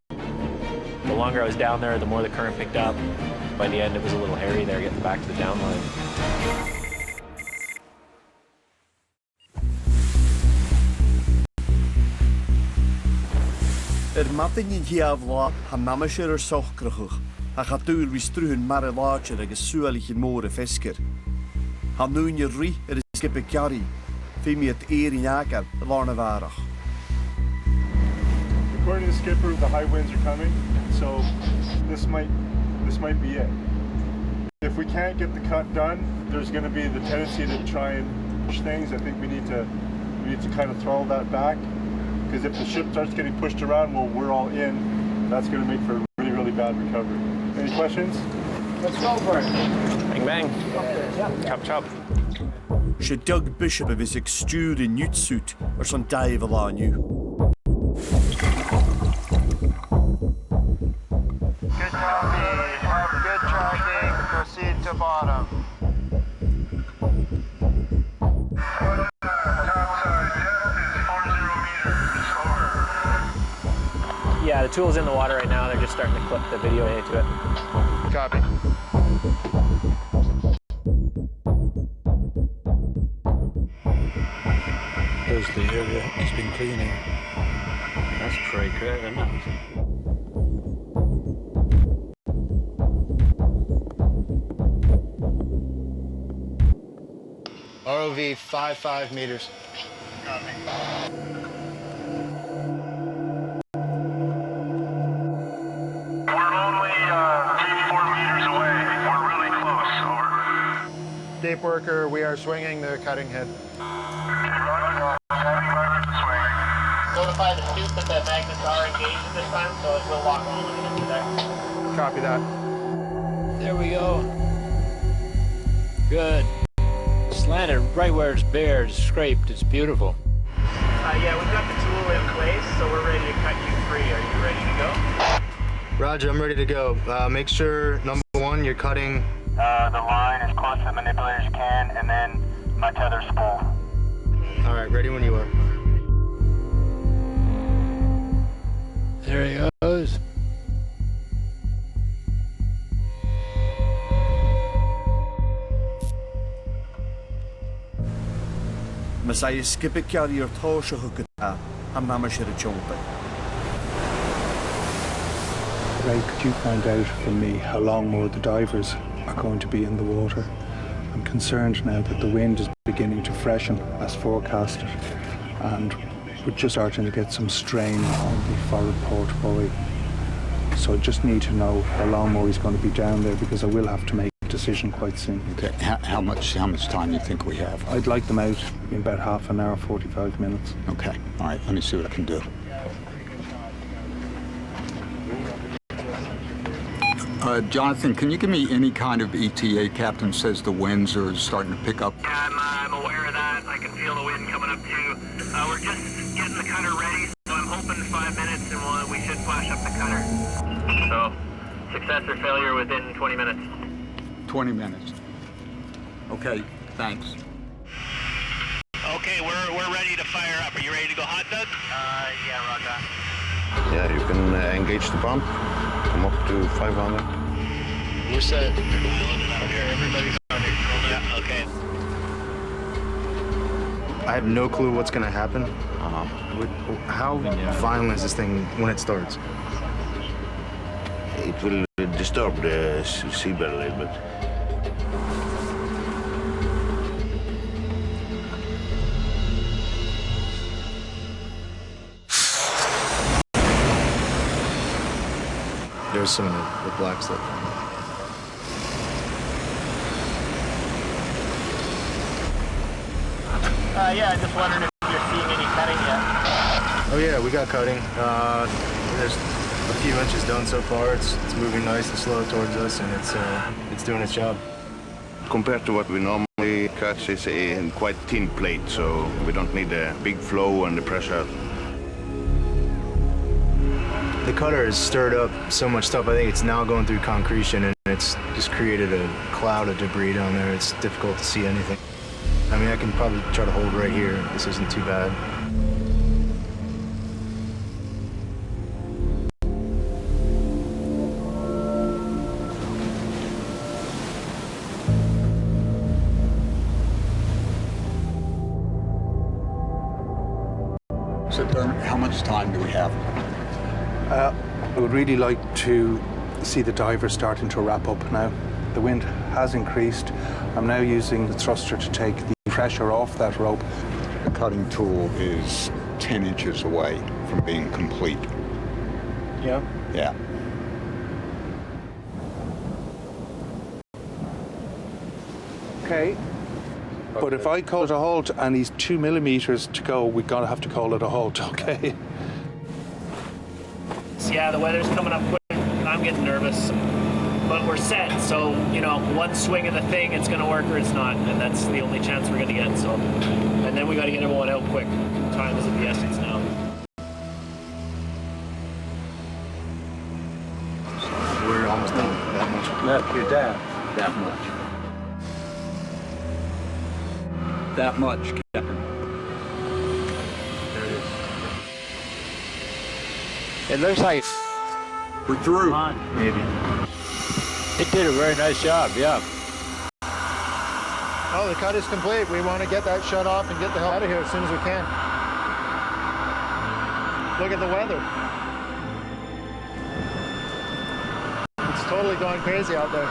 The longer I was down there, the more the current picked up. By the end, it was a little hairy there, getting back to the down line. Matin in hiafla han namasher sochkrachug. Ha gatul wie struhen mare lager agus sualige more fisker. Han nu je ri skippe kari. Fimi het in jager larne warach. According to the skipper, the high winds are coming, so this might be it. If we can't get the cut done, there's going to be the tendency to try and push things. I think we need to kind of throttle that back, because if the ship starts getting pushed around while we're all in, that's going to make for a really, really bad recovery. Any questions? Let's go for it. Bang bang. Okay, yeah. Chop chop. She Doug Bishop of his extrude in newt suit or some dive along you. bottom. Yeah, the tool's in the water right now. They're just starting to clip the video into it. Copy. There's the area he's been cleaning. That's pretty great, isn't it? ROV 5 meters. Deep worker, we are swinging the cutting head. Notify the chute that the magnets are engaged at this time, so it will lock on when it gets there. Copy that. There we go. Good. Slanted right where it's bare, it's scraped, it's beautiful. Yeah, we've got the tool in place, so we're ready to cut you free. Are you ready to go? Roger, I'm ready to go. Make sure, number one, you're cutting... The line as close to the manipulator as you can, and then my tether's full. All right, ready when you are. There he goes. Messiah skipper carrier Tosha Hookata, and Namashira Chompa. Ray, could you find out from me how long more the divers are going to be in the water? I'm concerned now that the wind is beginning to freshen as forecasted, and we're just starting to get some strain on the forward port buoy. So I just need to know how long more he's going to be down there, because I will have to make a decision quite soon. Okay, how much time do you think we have? I'd like them out in about half an hour, 45 minutes. Okay, all right, let me see what I can do. Jonathan, can you give me any kind of ETA? Captain says the winds are starting to pick up. Yeah, I'm aware of that. I can feel the wind coming up too. We're just getting the cutter ready, so I'm hoping 5 minutes and we should flash up the cutter. So, success or failure within 20 minutes. 20 minutes. Okay, thanks. Okay, we're ready to fire up. Are you ready to go hot, Doug? Yeah, roger. Yeah, you can engage the pump. Come up to 500. We're set. Everybody's on it. Yeah, okay. I have no clue what's going to happen. How violent is this thing when it starts? It will disturb the seabed a little bit. There's some of the black stuff. Yeah, just wondering if you're seeing any cutting yet. Oh yeah, we got cutting. There's a few inches done so far. It's moving nice and slow towards us, and it's doing its job. Compared to what we normally catch, it's a quite thin plate, so we don't need a big flow and the pressure. The cutter has stirred up so much stuff. I think it's now going through concretion, and it's just created a cloud of debris down there. It's difficult to see anything. I mean, I can probably try to hold right here. This isn't too bad. So, Dermot, how much time do we have? I would really like to see the divers starting to wrap up now. The wind has increased. I'm now using the thruster to take the pressure off that rope. The cutting tool is 10 inches away from being complete. Yeah? Yeah. Okay. But if I call it a halt and he's 2 millimeters to go, we're gonna have to call it a halt, okay? Yeah, the weather's coming up quick, and I'm getting nervous. But we're set, so, you know, one swing of the thing, it's gonna work or it's not, and that's the only chance we're gonna get, so. And then we gotta get everyone out quick. Time is of the essence now. We're almost done. That much. No, you're down. That much. that much, Captain. There it is. It looks like we're through. Maybe. It did a very nice job, yeah. Oh, the cut is complete. We want to get that shut off and get the hell out of here as soon as we can. Look at the weather. It's totally going crazy out there.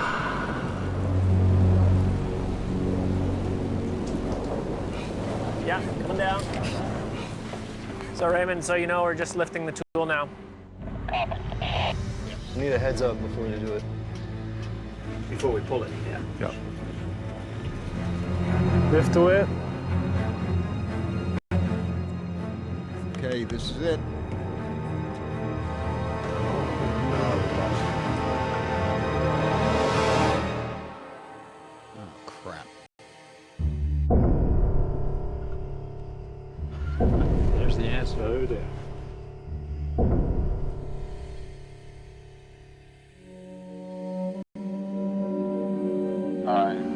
Yeah, coming down. So Raymond, so you know we're just lifting the tool now. We need a heads up before we do it. Before we pull it, yeah. Yeah. Lift away. Okay, this is it. Oh, crap. There's the answer over there.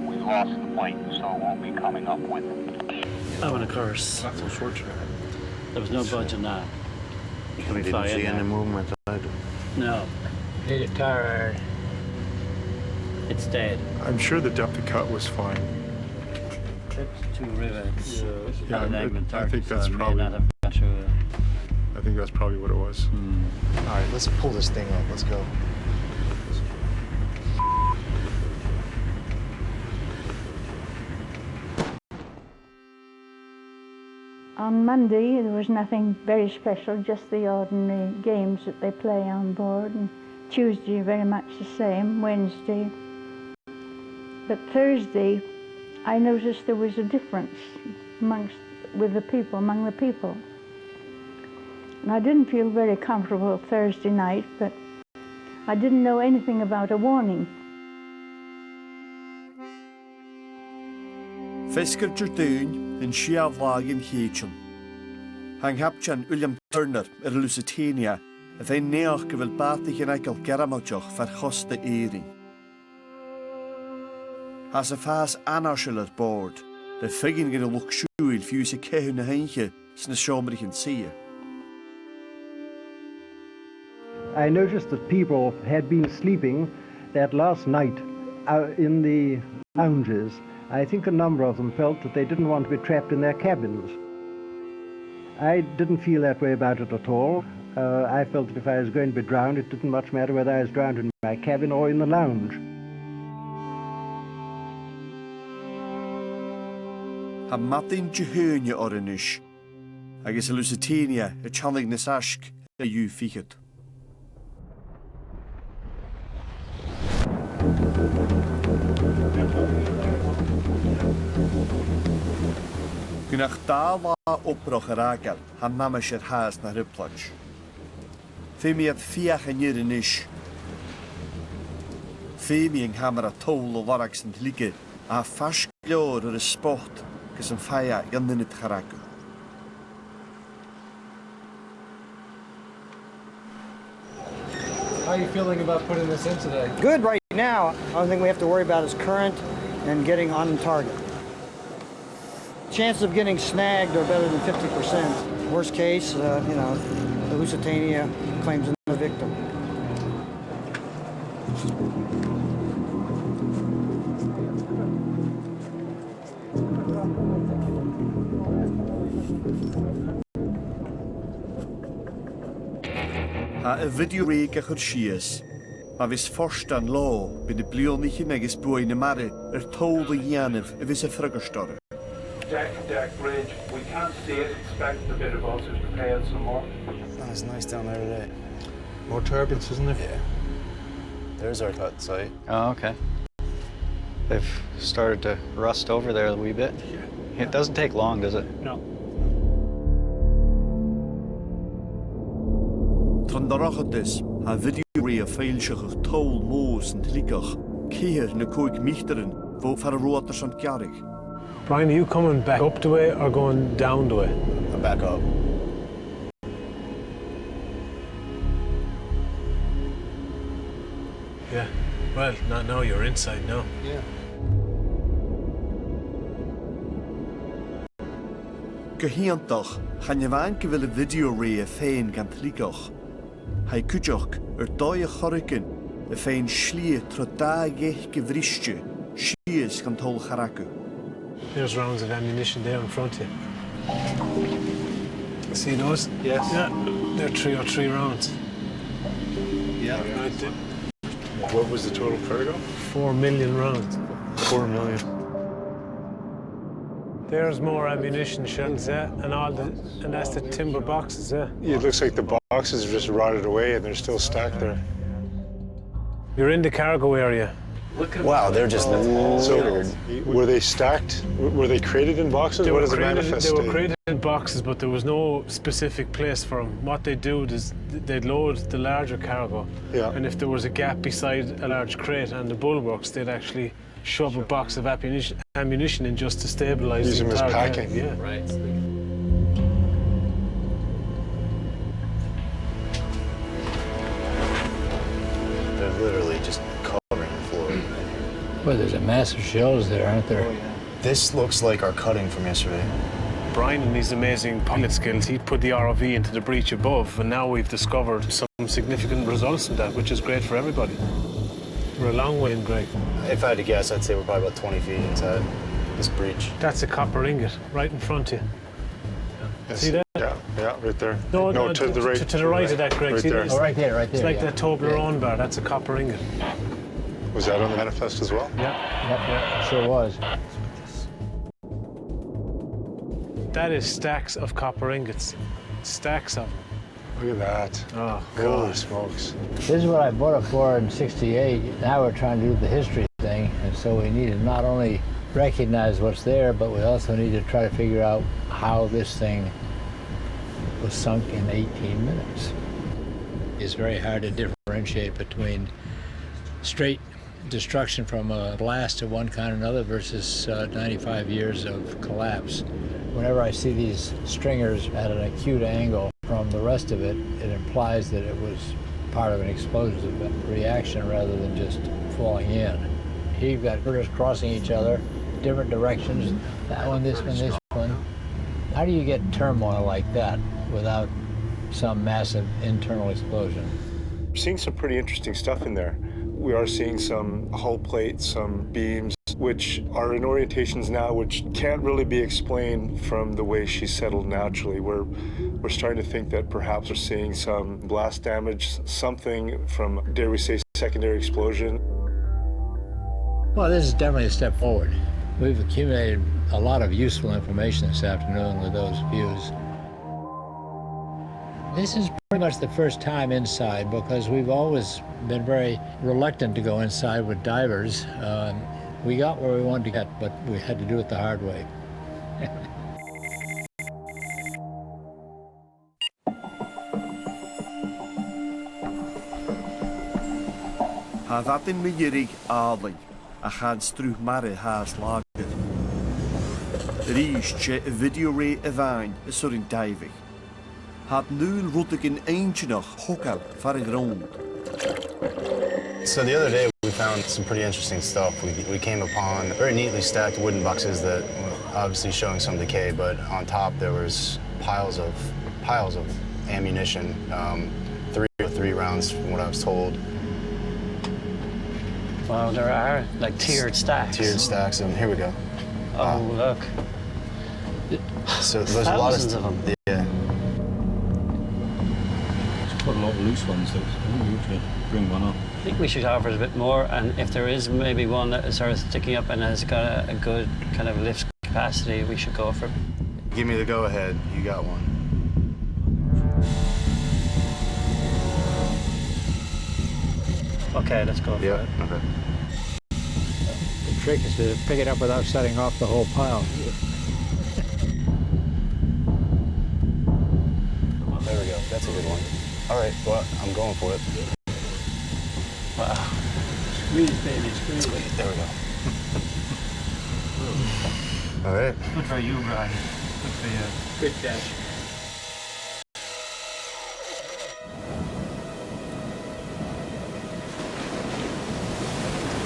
We lost the plane, so we'll be coming up with it. Oh, and of course. That's so short. There was no budge on that. We didn't see any movement either. No. Need a tire iron. It's dead. I'm sure the depth of cut was fine. It's 2 rivets. Yeah, I think that's so probably. not have got through it. I think that's probably what it was. All right, let's pull this thing up. Let's go. On Monday, there was nothing very special, just the ordinary games that they play on board. And Tuesday, very much the same, Wednesday. But Thursday, I noticed there was a difference among the people. And I didn't feel very comfortable Thursday night, but I didn't know anything about a warning. Fisker Jordún in Siavlag Héitsin. Hang hapchan William Turner Lusitania, a fein neach go bhfuil bátaigh in eiceal geramalteach fer chosta éiring. Has a fás anarseal board, the figgin gonna look siúil fiú sa cehú na hainche sna siomrich in sea. I noticed that people had been sleeping that last night in the lounges. I think a number of them felt that they didn't want to be trapped in their cabins. I didn't feel that way about it at all. I felt that if I was going to be drowned, it didn't much matter whether I was drowned in my cabin or in the lounge. Ha matin Jehunia oranish. Agus a Lusitania a channig na sashk a you fichet. Gnach dala oproch aragal ha mamasher haas na riplach. Femi at fiach en jirin ish. Femi en hammer a tol o varaks en lige a fash glor or a sport gus en faya gandin it haraku. How are you feeling about putting this in today? Good right now. The only thing we have to worry about is current and getting on target. Chances of getting snagged are better than 50%. Worst case, the Lusitania claims a victim. Ha a video reig a chur sias, ma vis forst an law bin de blionich in agus boi na mare tol the Yaniv a vis a fruggerstorre. Deck to deck bridge. We can't see it. Expect a bit of us to pay out some more. Oh, it's nice down there today. More turbulence, isn't there? Yeah. There's our cut site. Oh, okay. They've started to rust over there a wee bit. It doesn't take long, does it? No. Trondarachadis ha video re a feilsich tol moos and likach keir na koig michteren vo far roters an garig. Brian, are you coming back up the way or going down the way? Back up. Yeah. Well, not now. You're inside now. Yeah. Gohiantach, gaan je waan ke willen video rea fein gan tligoch. Hij kujach dooie chorriken, a fein schlie trodagech gevristje, schies gan tol charaku. There's rounds of ammunition there in front of you. See those? Yes. Yeah, they're 303 rounds. Yeah. Right there. What was the total cargo? 4 million rounds. 4 million. There's more ammunition shells, yeah, and that's the timber boxes, yeah. It looks like the boxes are just rotted away and they're still stacked there. You're in the cargo area. Wow, they're just so. Were they stacked? Were they created in boxes? What does the manifest They were state? created in boxes, but there was no specific place for them. What they do is they'd load the larger cargo, and if there was a gap beside a large crate and the bulwarks, they'd actually shove a box of ammunition in just to stabilize Use the them as entire packing. can. Yeah. Right. They're literally just covering the floor. Well, there's a massive shells there, aren't there? This looks like our cutting from yesterday. Brian and his amazing pilot skills, he put the ROV into the breach above, and now we've discovered some significant results from that, which is great for everybody. We're a long way in, Greg. If I had to guess, I'd say we're probably about 20 feet inside this breach. That's a copper ingot right in front of you. Yes. See that? Yeah, right there. No, to the right. To the right of that, Greg. Right See there. that? Oh, right there, right there. It's like yeah. that Toblerone bar. That's a copper ingot. Was that on the manifest as well? Yep, sure was. That is stacks of copper ingots. Stacks of them. Look at that. Oh, Holy God. smokes. This is what I bought it for in '68. Now we're trying to do the history thing, and so we need to not only recognize what's there, but we also need to try to figure out how this thing was sunk in 18 minutes. It's very hard to differentiate between straight destruction from a blast of one kind or another versus 95 years of collapse. Whenever I see these stringers at an acute angle from the rest of it, it implies that it was part of an explosive reaction rather than just falling in. Here you've got girders crossing each other, different directions, that one, this one. How do you get turmoil like that without some massive internal explosion? We're seeing some pretty interesting stuff in there. We are seeing some hull plates, some beams, which are in orientations now which can't really be explained from the way she settled naturally. We're starting to think that perhaps we're seeing some blast damage, something from, dare we say, secondary explosion. Well, this is definitely a step forward. We've accumulated a lot of useful information this afternoon with those views. This is pretty much the first time inside because we've always been very reluctant to go inside with divers. We got where we wanted to get, but we had to do it the hard way. Ha dat in meierig aadling, a gaan struh mare haas lager. Riesje a video ray a vine, a sorin diving. Had nu ruttig in eentje nog hokkel far ground. So the other day we found some pretty interesting stuff. We came upon very neatly stacked wooden boxes that were obviously showing some decay, but on top there was piles of ammunition, 303 rounds from what I was told. Wow, there are like tiered stacks. Tiered stacks, and here we go. Oh, look. So there's a lot of Thousands of them. Yeah. Put a lot of loose ones, though. We bring one up. I think we should offer a bit more, and if there is maybe one that is sort of sticking up and has got a good kind of lift capacity, we should go for it. Give me the go-ahead. You got one. Okay, let's go for it. Okay. The trick is to pick it up without setting off the whole pile. There we go. That's a good one. All right, well, I'm going for it. Wow. Squeeze, baby, squeeze. There we go. All right. Good for you, Brian. Good for you. Good catch.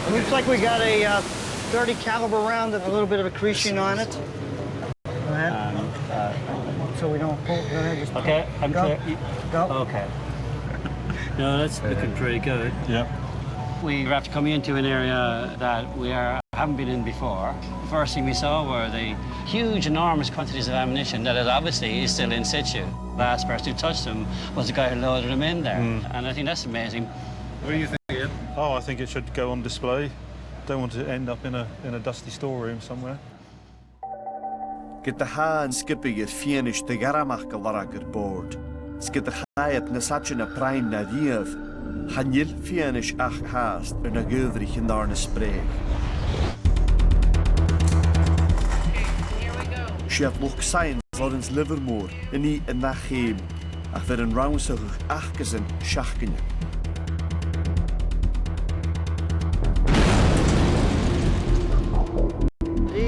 It looks like we got a 30 caliber round and a little bit of accretion on it. so we don't pull. Go ahead, just Okay, I'm go. clear. Go. Okay. No, that's looking pretty good. Yep. We are after coming into an area that haven't been in before. The first thing we saw were the huge, enormous quantities of ammunition that obviously is still in situ. The last person who touched them was the guy who loaded them in there. And I think that's amazing. What do you think, Ian? Oh, I think it should go on display. Don't want to end up in a dusty storeroom somewhere. Get the haan skipping it finish the garamach galarager board. Skid the hayat na satchin a prime na diev. Hanil finish ach haast in a gövrich in darne spree. She had look signs Lawrence Livermore in die en na geem. Ach ver een roundsig achgesen schachken.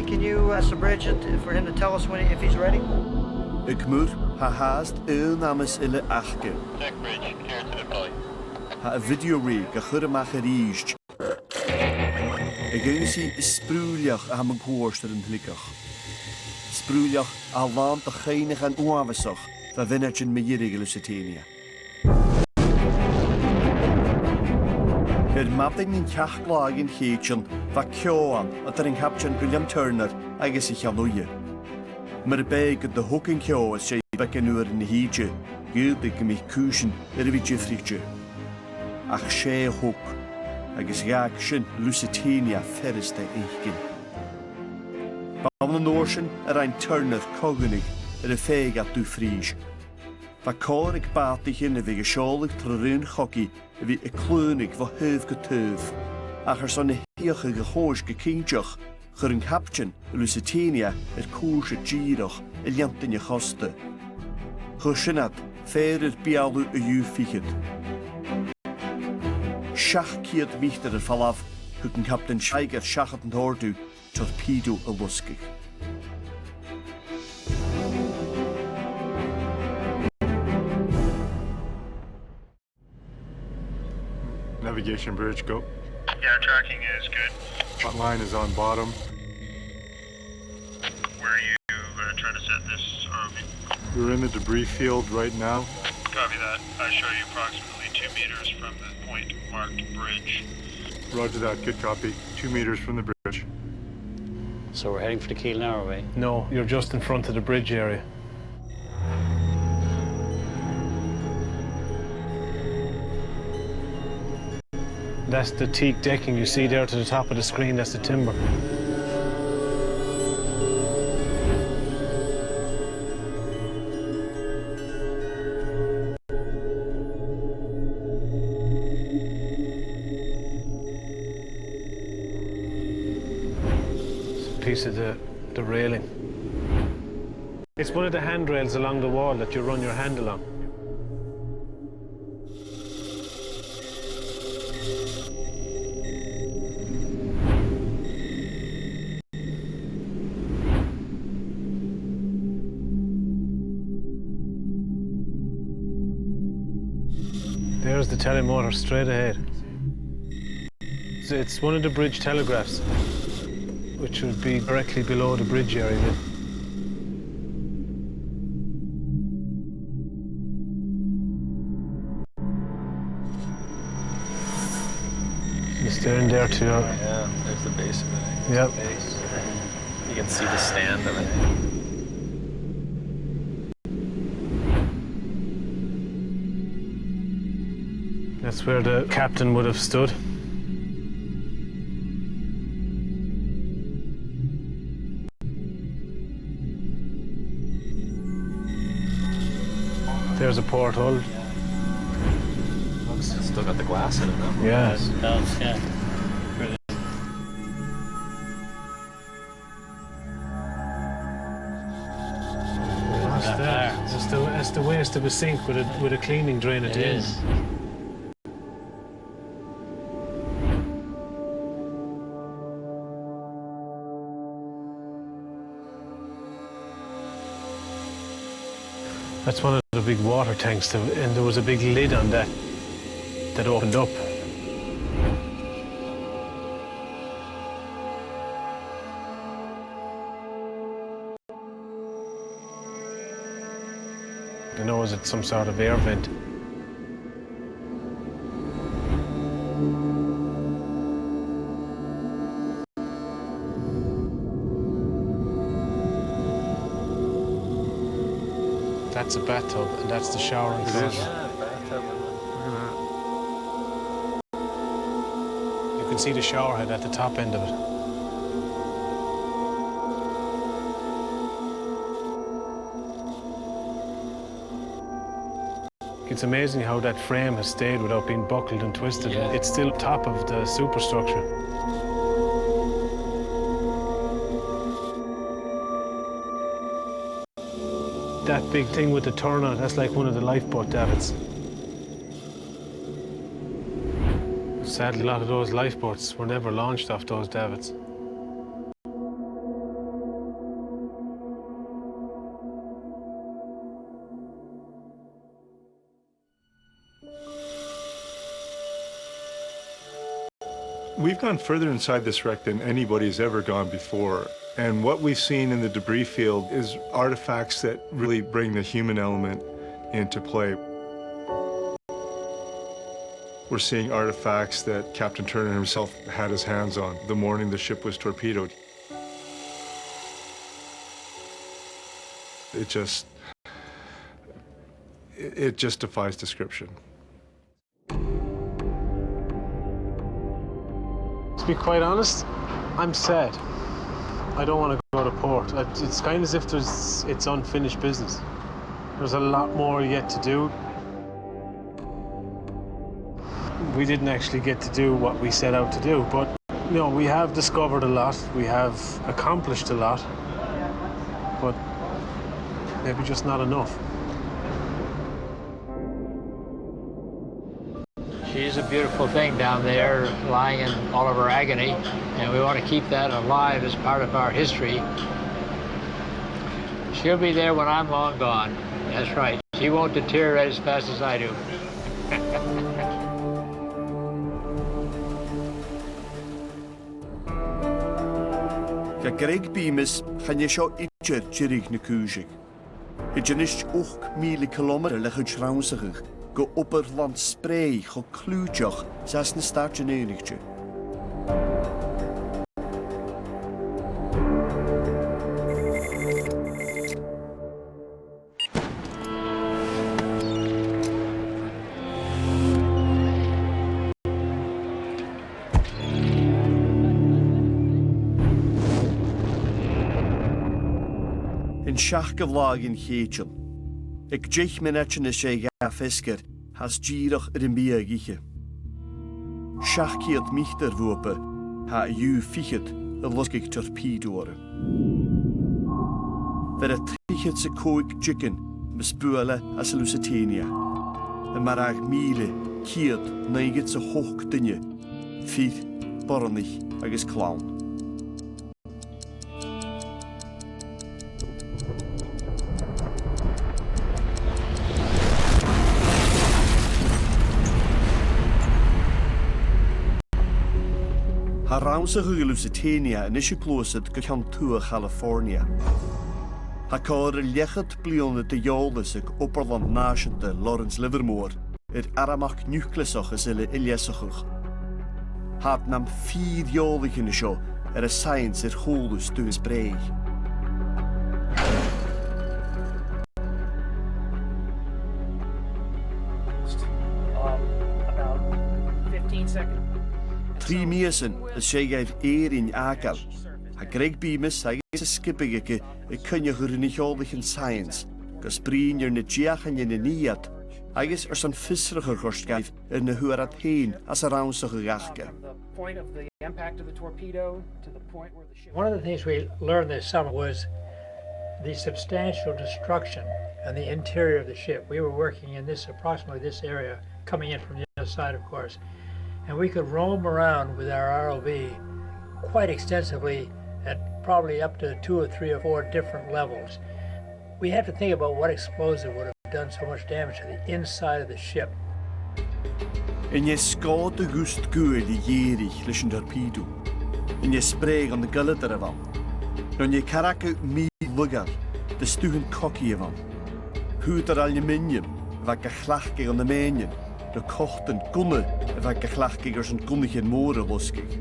Can you ask the bridge for him to tell us if he's ready? Ik moet ha haast namens ille achke. Check bridge, clear to deploy. Ha a video rig a churmach a riest. Ik zie spruuljach aan mijn koorster in likach. Spruuljach a land a geinig en oavesach van winnertjen met Michel Lusitania. Mapping in Kachlag in Heetjen, va Kjoan, at er in Captain William Turner, agus ich anoje. Maar bij de hoek in Kjo is zij bekken uur in de Heetje, guldig mich kuschen, wie Jeffrietje. Ach zij hoek, agus jaakschen Lusitania verste eichen. Van de Noorschen een Turner kogenig, de feeg at du Fries. Va korig batig in de vegescholig terrein hockey, wie een kleunig van heuf geteuf. Ach zo'n heerige gehoors gekindjach, ger een kaptjen, Lusitania, het koersje gierig, en jant in je gasten. Geschinnat, verder bialu u figet. Schach kiert mich er val af, hukken kapten scheiger schachet en hoordu, torpedo a luskig. Navigation bridge, go. Yeah, tracking is good. Hot line is on bottom. Where are you trying to set this ROV? We're in the debris field right now. Copy that. I show you approximately 2 meters from the point marked bridge. Roger that, good copy. 2 meters from the bridge. So we're heading for the keel now, are we? No, you're just in front of the bridge area. That's the teak decking you see there to the top of the screen, that's the timber. It's a piece of the railing. It's one of the handrails along the wall that you run your hand along. There's the telemotor straight ahead. It's one of the bridge telegraphs, which would be directly below the bridge area. It's there and there too. Yeah, there's the base of it. Yep. The base. You can see the stand of it. That's where the captain would have stood. There's a porthole. It's still got the glass in it now. Yeah. It does, yeah. Brilliant. That's the waste of a sink with a cleaning drain at the end. That's one of the big water tanks, and there was a big lid on that opened up. or was it some sort of air vent? That's a bathtub, and that's the shower and closet. You can see the shower head at the top end of it. It's amazing how that frame has stayed without being buckled and twisted. Yeah. It's still top of the superstructure. That big thing with the turnout, that's like one of the lifeboat davits. Sadly, a lot of those lifeboats were never launched off those davits. We've gone further inside this wreck than anybody's ever gone before. And what we've seen in the debris field is artifacts that really bring the human element into play. We're seeing artifacts that Captain Turner himself had his hands on the morning the ship was torpedoed. It just defies description. To be quite honest, I'm sad. I don't want to go to port. It's kind of as if it's unfinished business. There's a lot more yet to do. We didn't actually get to do what we set out to do, but you know, we have discovered a lot, we have accomplished a lot, but maybe just not enough. She's a beautiful thing down there, lying in all of her agony, and we want to keep that alive as part of our history. She'll be there when I'm long gone. That's right. She won't deteriorate as fast as I do. Ga Greg Bemis chan seo idir jirig na cúisig. Idirnist 8,000 kilometer le chud sránsachach go Oberland spray go clúteach sas na start in énigte. In seach go bhlág in chéiteal. Ag 10 minúte na sé ga fiscar has díirech in bia giche. 600 míchter wope ha ju fichit a losgig torpedoore. Ver a trichit se koig chicken bespuele as Lusitania. En maar ag miele kiet neigit se hoog dinge. Fiet, bornich agus clown. Ha rámsa go Lusitania in isise plósid go Cantua, California. Ha cáir a lechad blionna de jólas ag Oberland náisianta Lawrence Livermore aramach nucleasach is ile iliasachach. Had nam 4 jólaich in seo a science cholus dús breig. About 15 seconds. 3 míasan is sé gaibh in ágal. Ha Greg Bemis agus a skipige I cynne gur in jólaich in science, gus brín na diachan in níad, agus san fisracha gorstgaif in na huarat hain as a rámsach gachke. The point of the impact of the torpedo to the point where the ship... One of the things we learned this summer was the substantial destruction in the interior of the ship. We were working in approximately this area, coming in from the other side, of course, and we could roam around with our ROV quite extensively at probably up to 2 or 3 or 4 different levels. We have to think about what explosive would have done so much damage to the inside of the ship. In je skade gust guil I gierig leis an torpedo. In je spreig an de gullet ervan. Non je karake mi lugar, de stuhen cocky ervan. Púder aluminium bheit go chhlachcaigh an na méin, na cochtan gunna bheit go chhlachcaigh ar san gunnach an móra luscaigh.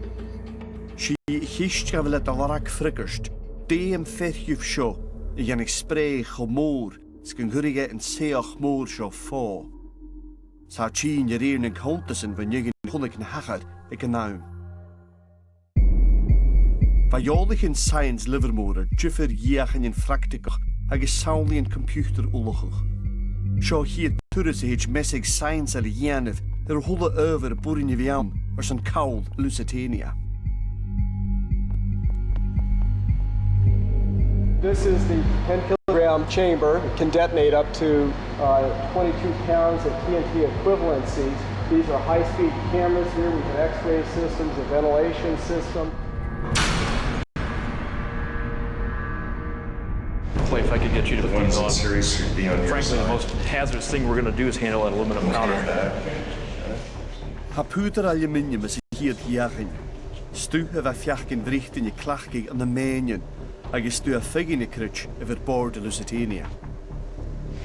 Sí chiist go bhfuil a bharach fricirst, déam ferchiúh seo I dhéanamh spré cho mór sgan ghuirige an séach mór seo fá. Sa tín ar éar na contasan bhain nigin chunnig na hachar ag an nám. Bhaolach in science livermór difir dhéachan in fracticach agus saolaíon computer ulachach. Seo hiad turas héid mesig science a dhéanamh ar thula over burin bheam ar san cawl Lusitania. This is the 10-kilogram chamber. It can detonate up to 22 pounds of TNT equivalencies. These are high-speed cameras here. We have X-ray systems, a ventilation system. Clay, if I could get you to put these on. Frankly, the most hazardous thing we're going to do is handle that aluminum powder. Ha púder aluminium is hiad dhéachan. Stu a bheith fiachcin bhríchtain I clachcaigh an na méin, agus stu a figin I crit over board the Lusitania.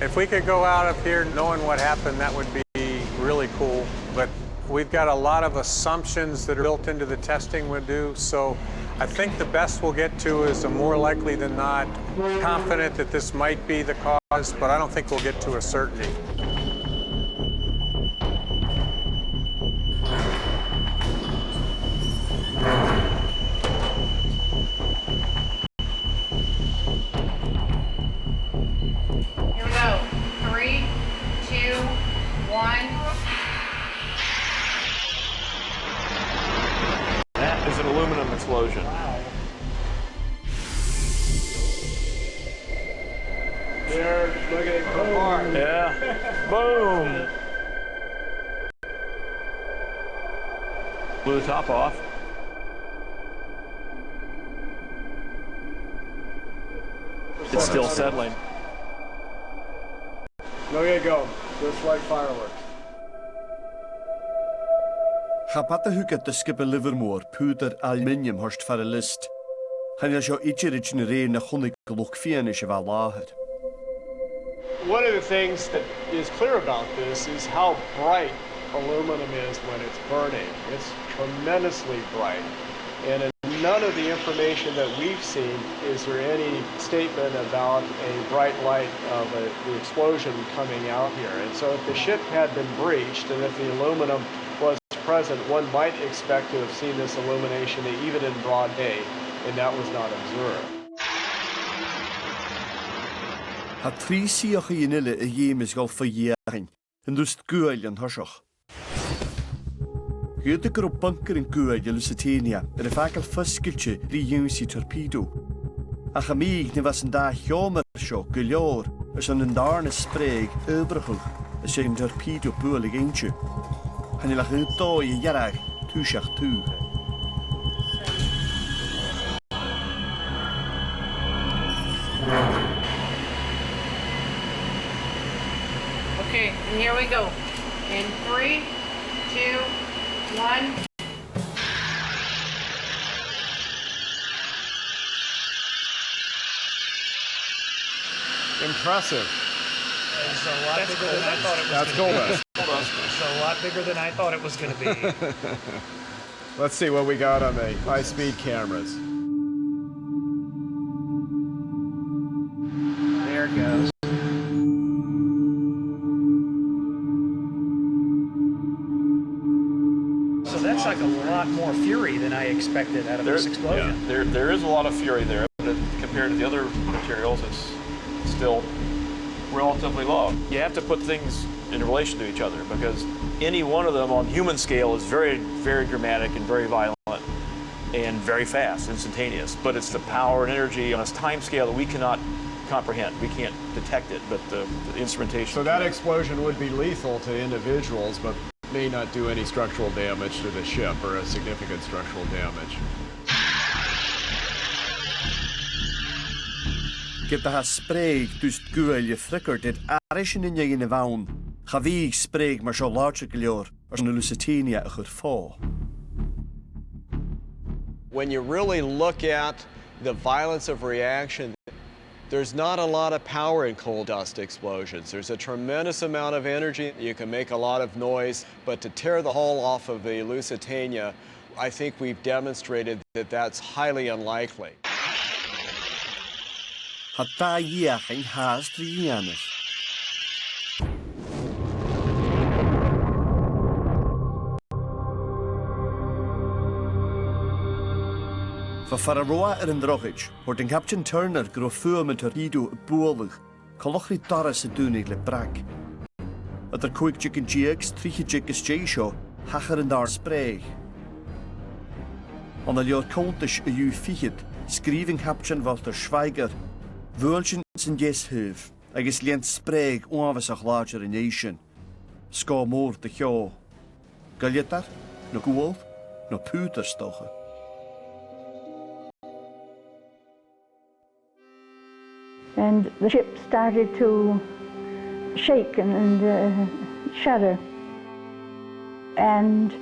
If we could go out up here knowing what happened, that would be really cool. But we've got a lot of assumptions that are built into the testing we do. So I think the best we'll get to is a more likely than not, confident that this might be the cause, but I don't think we'll get to a certainty. That is an aluminum explosion. There, look at it come apart. Yeah. Boom. Blew the top off. It's still settling. Look at it go, just like fireworks. Chapata húgad de skipa livermór púder aluminium horst far a list. Hanna seo idirich na réir na chunig gluch fianna se bheith láthir. One of the things that is clear about this is how bright aluminum is when it's burning. It's tremendously bright. And in none of the information that we've seen is there any statement about a bright light of the explosion coming out here. And so if the ship had been breached and if the aluminum was present, one might expect to have seen this illumination even in broad day, and that was not observed. Ha trí síoch I inile a dhéimis gal fa dhéachain, an dúst gúail an thoiseach. Gúda gur bunker in gúail Lusitania ar a feacail fuscailte rí torpedo. A chamíg na bheits an dá cheomar seo go leor as an darna spréig öbrachach a sé an torpedo bualig eintse. Hanna lech yn dói I dhearag túiseach tú. Okay, and here we go. In 3, 2, 1. Impressive. It's a lot bigger than I thought it was. That's cool. It's a lot bigger than I thought it was going to be. Let's see what we got on the high-speed cameras. There it goes. So that's like a lot more fury than I expected out of this explosion. Yeah, there is a lot of fury there, but compared to the other materials, it's still relatively low. You have to put things in relation to each other because any one of them on human scale is very, very dramatic and very violent and very fast, instantaneous. But it's the power and energy on a time scale that we cannot comprehend. We can't detect it, but the instrumentation. So that explosion would be lethal to individuals, but may not do any structural damage to the ship or a significant structural damage. Gyda ha spreig dwst gwyl I fricr dyd arish yn unig yn y fawn. Chafig spreig mar sio larger gilior as yn y Lusitania a chur fá. When you really look at the violence of reaction, There's not a lot of power in coal dust explosions. There's a tremendous amount of energy. You can make a lot of noise, but to tear the hull off of the Lusitania, I think we've demonstrated that that's highly unlikely. Hatta iaching has trianus. Fa Fararoa yn drochig, wordt een Captain Turner grofuur met torpedo boelig, kolochri taras dunig le brak. Het koik chicken jigs, triche jigs jaysho, hacher en daar spreeg. Aan de jaar kontisch u fiet, schrijving Captain Walter Schweiger, Wölchen zijn jeshuif, is lient spreeg onwezig lager in nation. Ska moord de jou. Galjetar, no goel, no puterstochen. And the ship started to shake and shudder. And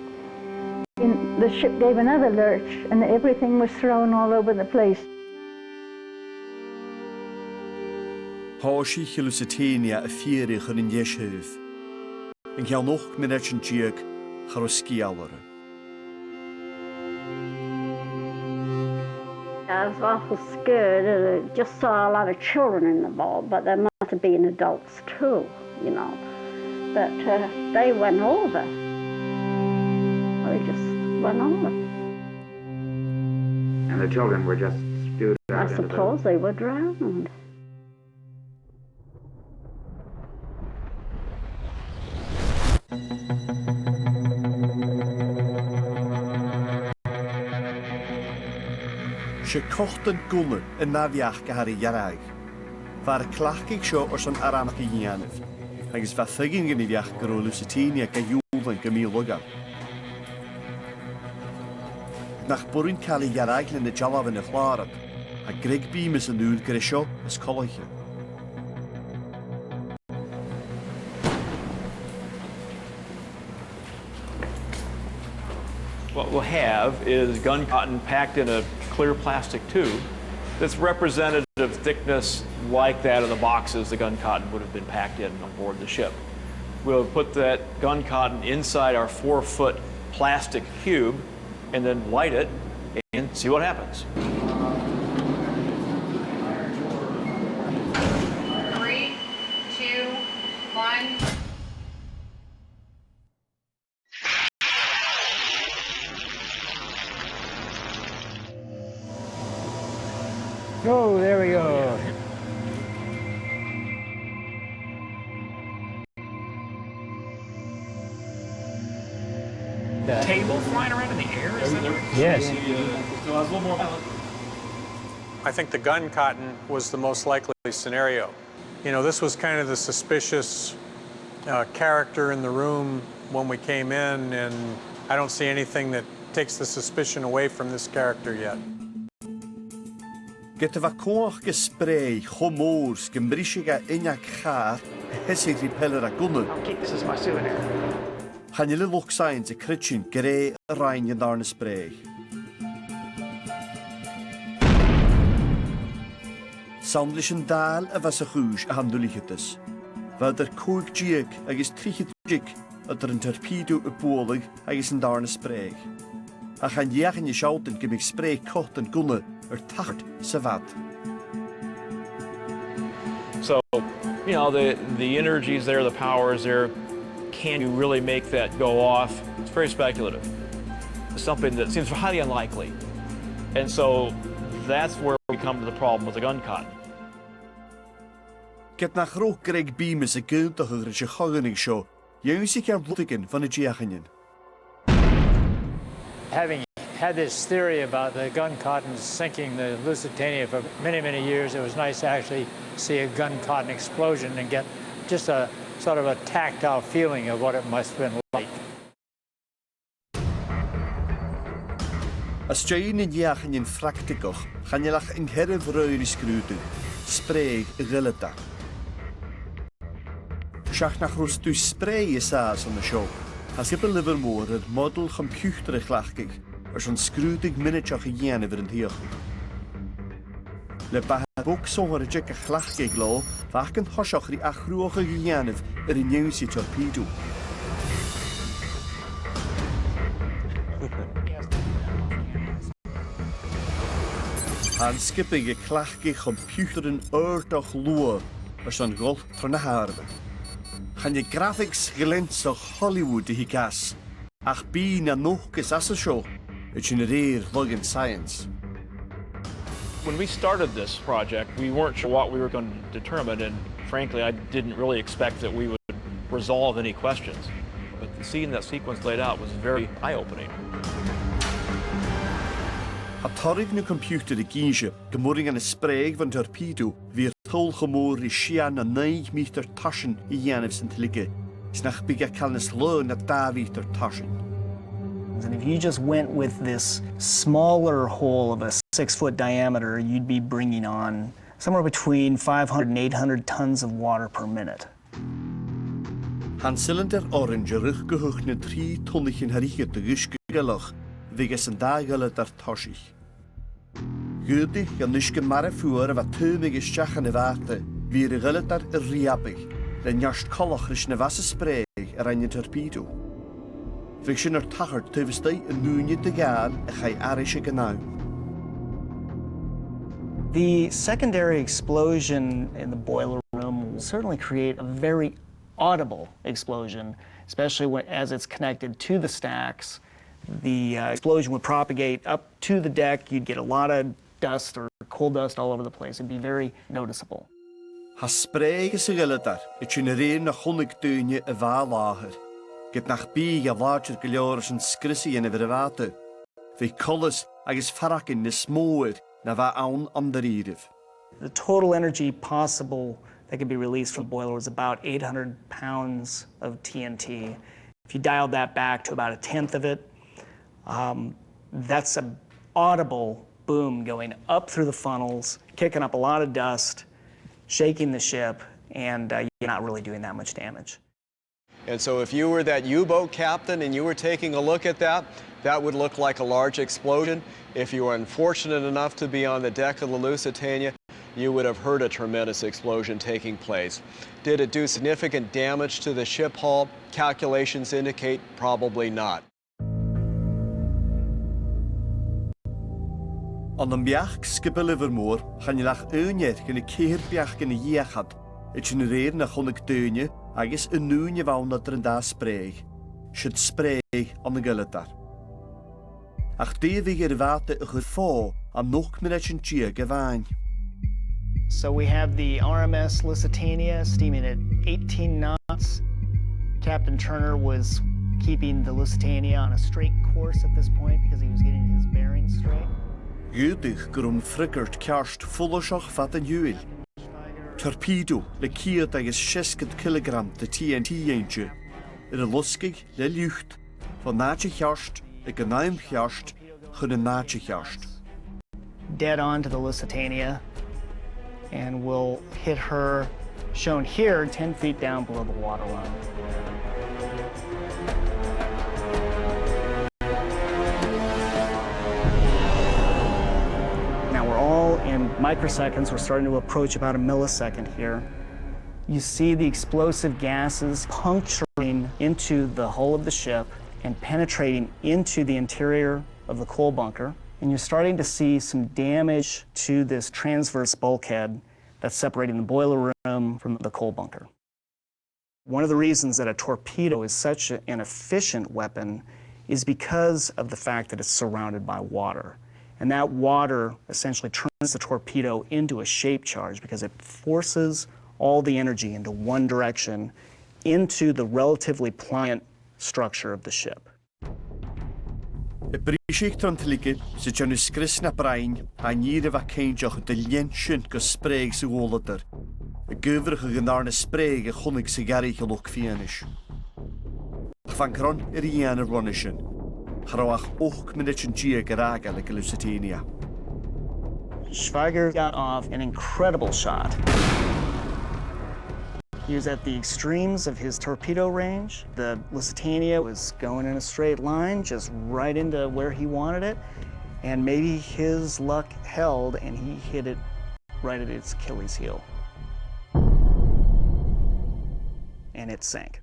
the ship gave another lurch and everything was thrown all over the place. Hashi Lusitania a fierig in jeshuif. En gaan nog met een jig garoskialere. I was awful scared. I just saw a lot of children in the boat, but there must have been adults too, you know. But they went over. They just went over. And the children were just spewed out I suppose they were drowned. She kochten gunnen en naviach gehari jarag. Waar klachkig sjo or son aramaki janef. Agus va thigin geniviach gro Lusitania ga juven gemil loga. Nach burin kali jarag in de jalav in de chlarat. A greg beam is een uur grisho as college. What we'll have is gun cotton packed in a clear plastic tube that's representative thickness like that of the boxes the gun cotton would have been packed in on board the ship. We'll put that gun cotton inside our 4-foot plastic cube and then light it and see what happens. 3, 2, 1. Oh, there we go. Table flying around in the air? Is that right? Yes. I think the gun cotton was the most likely scenario. You know, this was kind of the suspicious character in the room when we came in, and I don't see anything that takes the suspicion away from this character yet. Get va koch gespray, homoors, gembrishiga inyak gaar, hessig repeller a gunnen. Okay, this is my souvenir. Gaan jullie look signs a kritchen, grey, rein en darne spray. Soundlichen daal a was a chuus a handuligetes. Wel der koik jig, is trichit jig, at een torpedo a bolig, is een darne spray. A gaan jagen je schouten, gem ik spray kocht en gunnen, tacht savat. So, you know, the energy's there, the power's there. Can you really make that go off? It's very speculative. It's something that seems highly unlikely. And so that's where we come to the problem with the gun cotton. Get nach rook Greg Beam is a guiltiger is a goggening show. Jongens, ik kan bloedigen van het jagen. Having had this theory about the gun cotton sinking the Lusitania for many, many years, it was nice to actually see a gun cotton explosion and get just a sort of a tactile feeling of what it must have been like. As jy in jagen in fracticoch, gaan je lach in herre vreugde scruten, spreeg relata. Schach nach rust du spray is saas on the show. As je bij Livermore het model computerig lachkig, zo'n scrutig minutje gegaan over een heel. Le bwc sohar y jic a chlach gig lo, fach yn hosioch ri achrwch y gynganif yr uniws i torpedo. Han skipping y clach gig computer yn yrdoch lwa, os o'n gol tron y harfa. Chan y graphics gylents o Hollywood i hi gas, ach byn a nochgus as y show, it's in yr log in science. When we started this project, we weren't sure what we were going to determine, and frankly, I didn't really expect that we would resolve any questions. But seeing that sequence laid out was very eye-opening. A torrig na computer y gynse, gymwring an y spreg van torpedo, fy'r tol chymwr i sian a 9 metr taschen i janef sy'n tylige. Snach byg a cael nes lön a 2 metr taschen. And if you just went with this smaller hole of a 6-foot diameter, you'd be bringing on somewhere between 500 and 800 tons of water per minute. Han cylinder orange rych gyhwch na 3 tonnych yn harichet y gysgylach, Vigas yn dagolad ar tosich. Gwydig gan nysg yn mare ffwr efo tymig ysdiach yn y fate, fy'r gylad ar y riabig, le niost coloch rys na fas y spreg ar ein torpedo. Fyg sy'n o'r tachart tyfystau yn nŵnid dy gael a chai arish y gynaw. The secondary explosion in the boiler room will certainly create a very audible explosion, especially as it's connected to the stacks. The explosion would propagate up to the deck. You'd get a lot of dust or coal dust all over the place. It'd be very noticeable. Ha spreg is y gylydar, it sy'n yr un na chonig dŵnio y fa laher. Gyda nach big a larger gylior sy'n sgrysi yn y fyr y fate. Fe colus ag is faracin nes smwyr na fa awn amdaririf. The total energy possible that could be released from the boiler was about 800 pounds of TNT. If you dialed that back to about 1/10 of it, that's an audible boom going up through the funnels, kicking up a lot of dust, shaking the ship, and you're not really doing that much damage. And so if you were that U-boat captain and you were taking a look at that, that would look like a large explosion. If you were unfortunate enough to be on the deck of the Lusitania, you would have heard a tremendous explosion taking place. Did it do significant damage to the ship hull? Calculations indicate probably not. On the biach skibbe Livermore, chan je lach eunjer gen y ceir biach gen y iachad, et sy'n reir na chonig dŵnio, agis y nŵnio fawn adr yn da spreg, sydd spreg on y gylydar. Ach dyfig yr fate y chyd ffo am noch minnet sy'n gia gyfain. So we have the RMS Lusitania steaming at 18 knots. Captain Turner was keeping the Lusitania on a straight course at this point because he was getting his bearings straight. Gwydig grum friggert kerst fullosioch vat yn hwyl. Torpedo le kiert agis 60 kilogram de TNT eintje. Y lusgig le lucht van naatje kerst, y genaim kerst, chun yn naatje kerst. Dead on to the Lusitania, and we'll hit her, shown here, 10 feet down below the waterline. In microseconds, we're starting to approach about a millisecond here. You see the explosive gases puncturing into the hull of the ship and penetrating into the interior of the coal bunker. And you're starting to see some damage to this transverse bulkhead that's separating the boiler room from the coal bunker. One of the reasons that a torpedo is such an efficient weapon is because of the fact that it's surrounded by water. And that water essentially turns the torpedo into a shape charge because it forces all the energy into one direction into the relatively pliant structure of the ship. Y brisig trontlike sydd yn ysgrys na brain a nir efo ceinjoch dy liensyn go spreg sy'n wolader. Y gyfrach y gynnar na spreg y chonig sy'n garig y lwc fianish. Fan cron yr ian y ronisyn. Chroach 8 minutes yn gia garaga like a Lusitania. Schweiger got off an incredible shot. He was at the extremes of his torpedo range. The Lusitania was going in a straight line, just right into where he wanted it. And maybe his luck held and he hit it right at its Achilles heel. And it sank.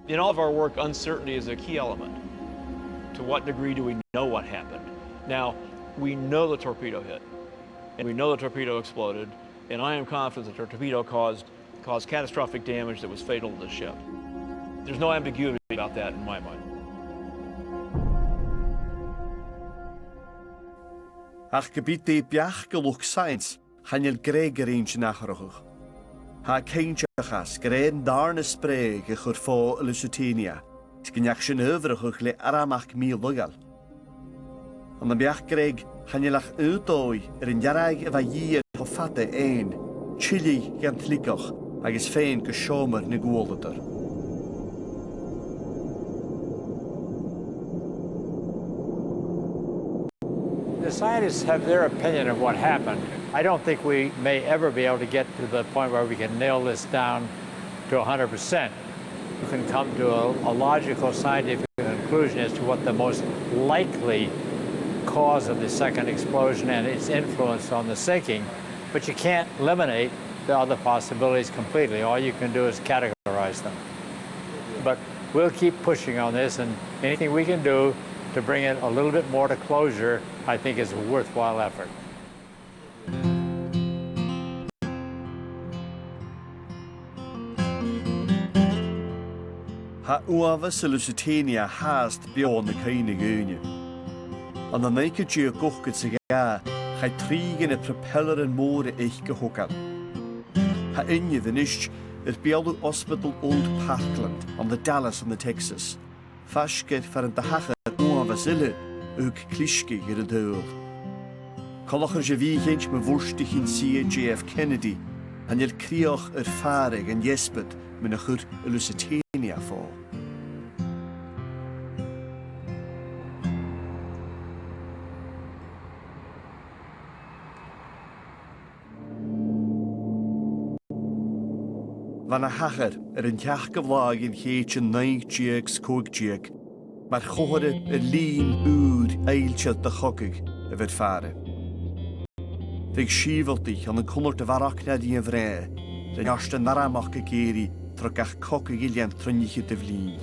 In all of our work, uncertainty is a key element. To what degree do we know what happened? Now, we know the torpedo hit, and we know the torpedo exploded, and I am confident the torpedo caused catastrophic damage that was fatal to the ship. There's no ambiguity about that in my mind. Ach gebied de biach geluk science, hanel greger eentje nachroch. Ha keintje gas, green darne sprege churfo Lusitania. Skinjach sin överach le aramach mil logal. An de biach greg hanelach uitoi in jarag eva yier hofate ein, chili gant likoch, agis fein geshomer ne goalder. The scientists have their opinion of what happened. I don't think we may ever be able to get to the point where we can nail this down to 100%. You can come to a logical scientific conclusion as to what the most likely cause of the second explosion and its influence on the sinking, but you can't eliminate the other possibilities completely. All you can do is categorize them. But we'll keep pushing on this, and anything we can do to bring it a little bit more to closure, I think is a worthwhile effort. Ha uavas Lusitania haast beyond the kind of gunye. An the naked geo gochket sig ga, ha trigen a propeller and more eich gehokal. Ha inje the nish, bialu hospital Old Parkland on the Dallas and the Texas. Fashket for the hacher uavas ille, uk klishke gir het heul. Kolacher je wiegentje me worstig in JF Kennedy, en jel krioch farig en jespet met een gur Lusitania vol. Van a hacher een jach gevlaag in geetje 9 koogjeek, maar chore lien uur eiltje de chokkig werd varen. Vig schiveltig aan een kommerte varak na die vrij, de jarste naramach gekeri, trok kokkig iljan trunje te vlien.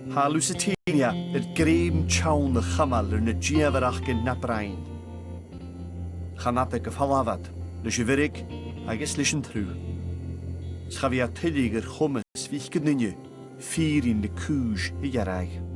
Ha Lusitania het greem tjaun de chamal ne djeverach in naprain. Chanapek of halavad, de jeverik, agus leis an trú. Scha bhí a tuiligh ar chumas bhí gannne 4 in de cúis I dhearag.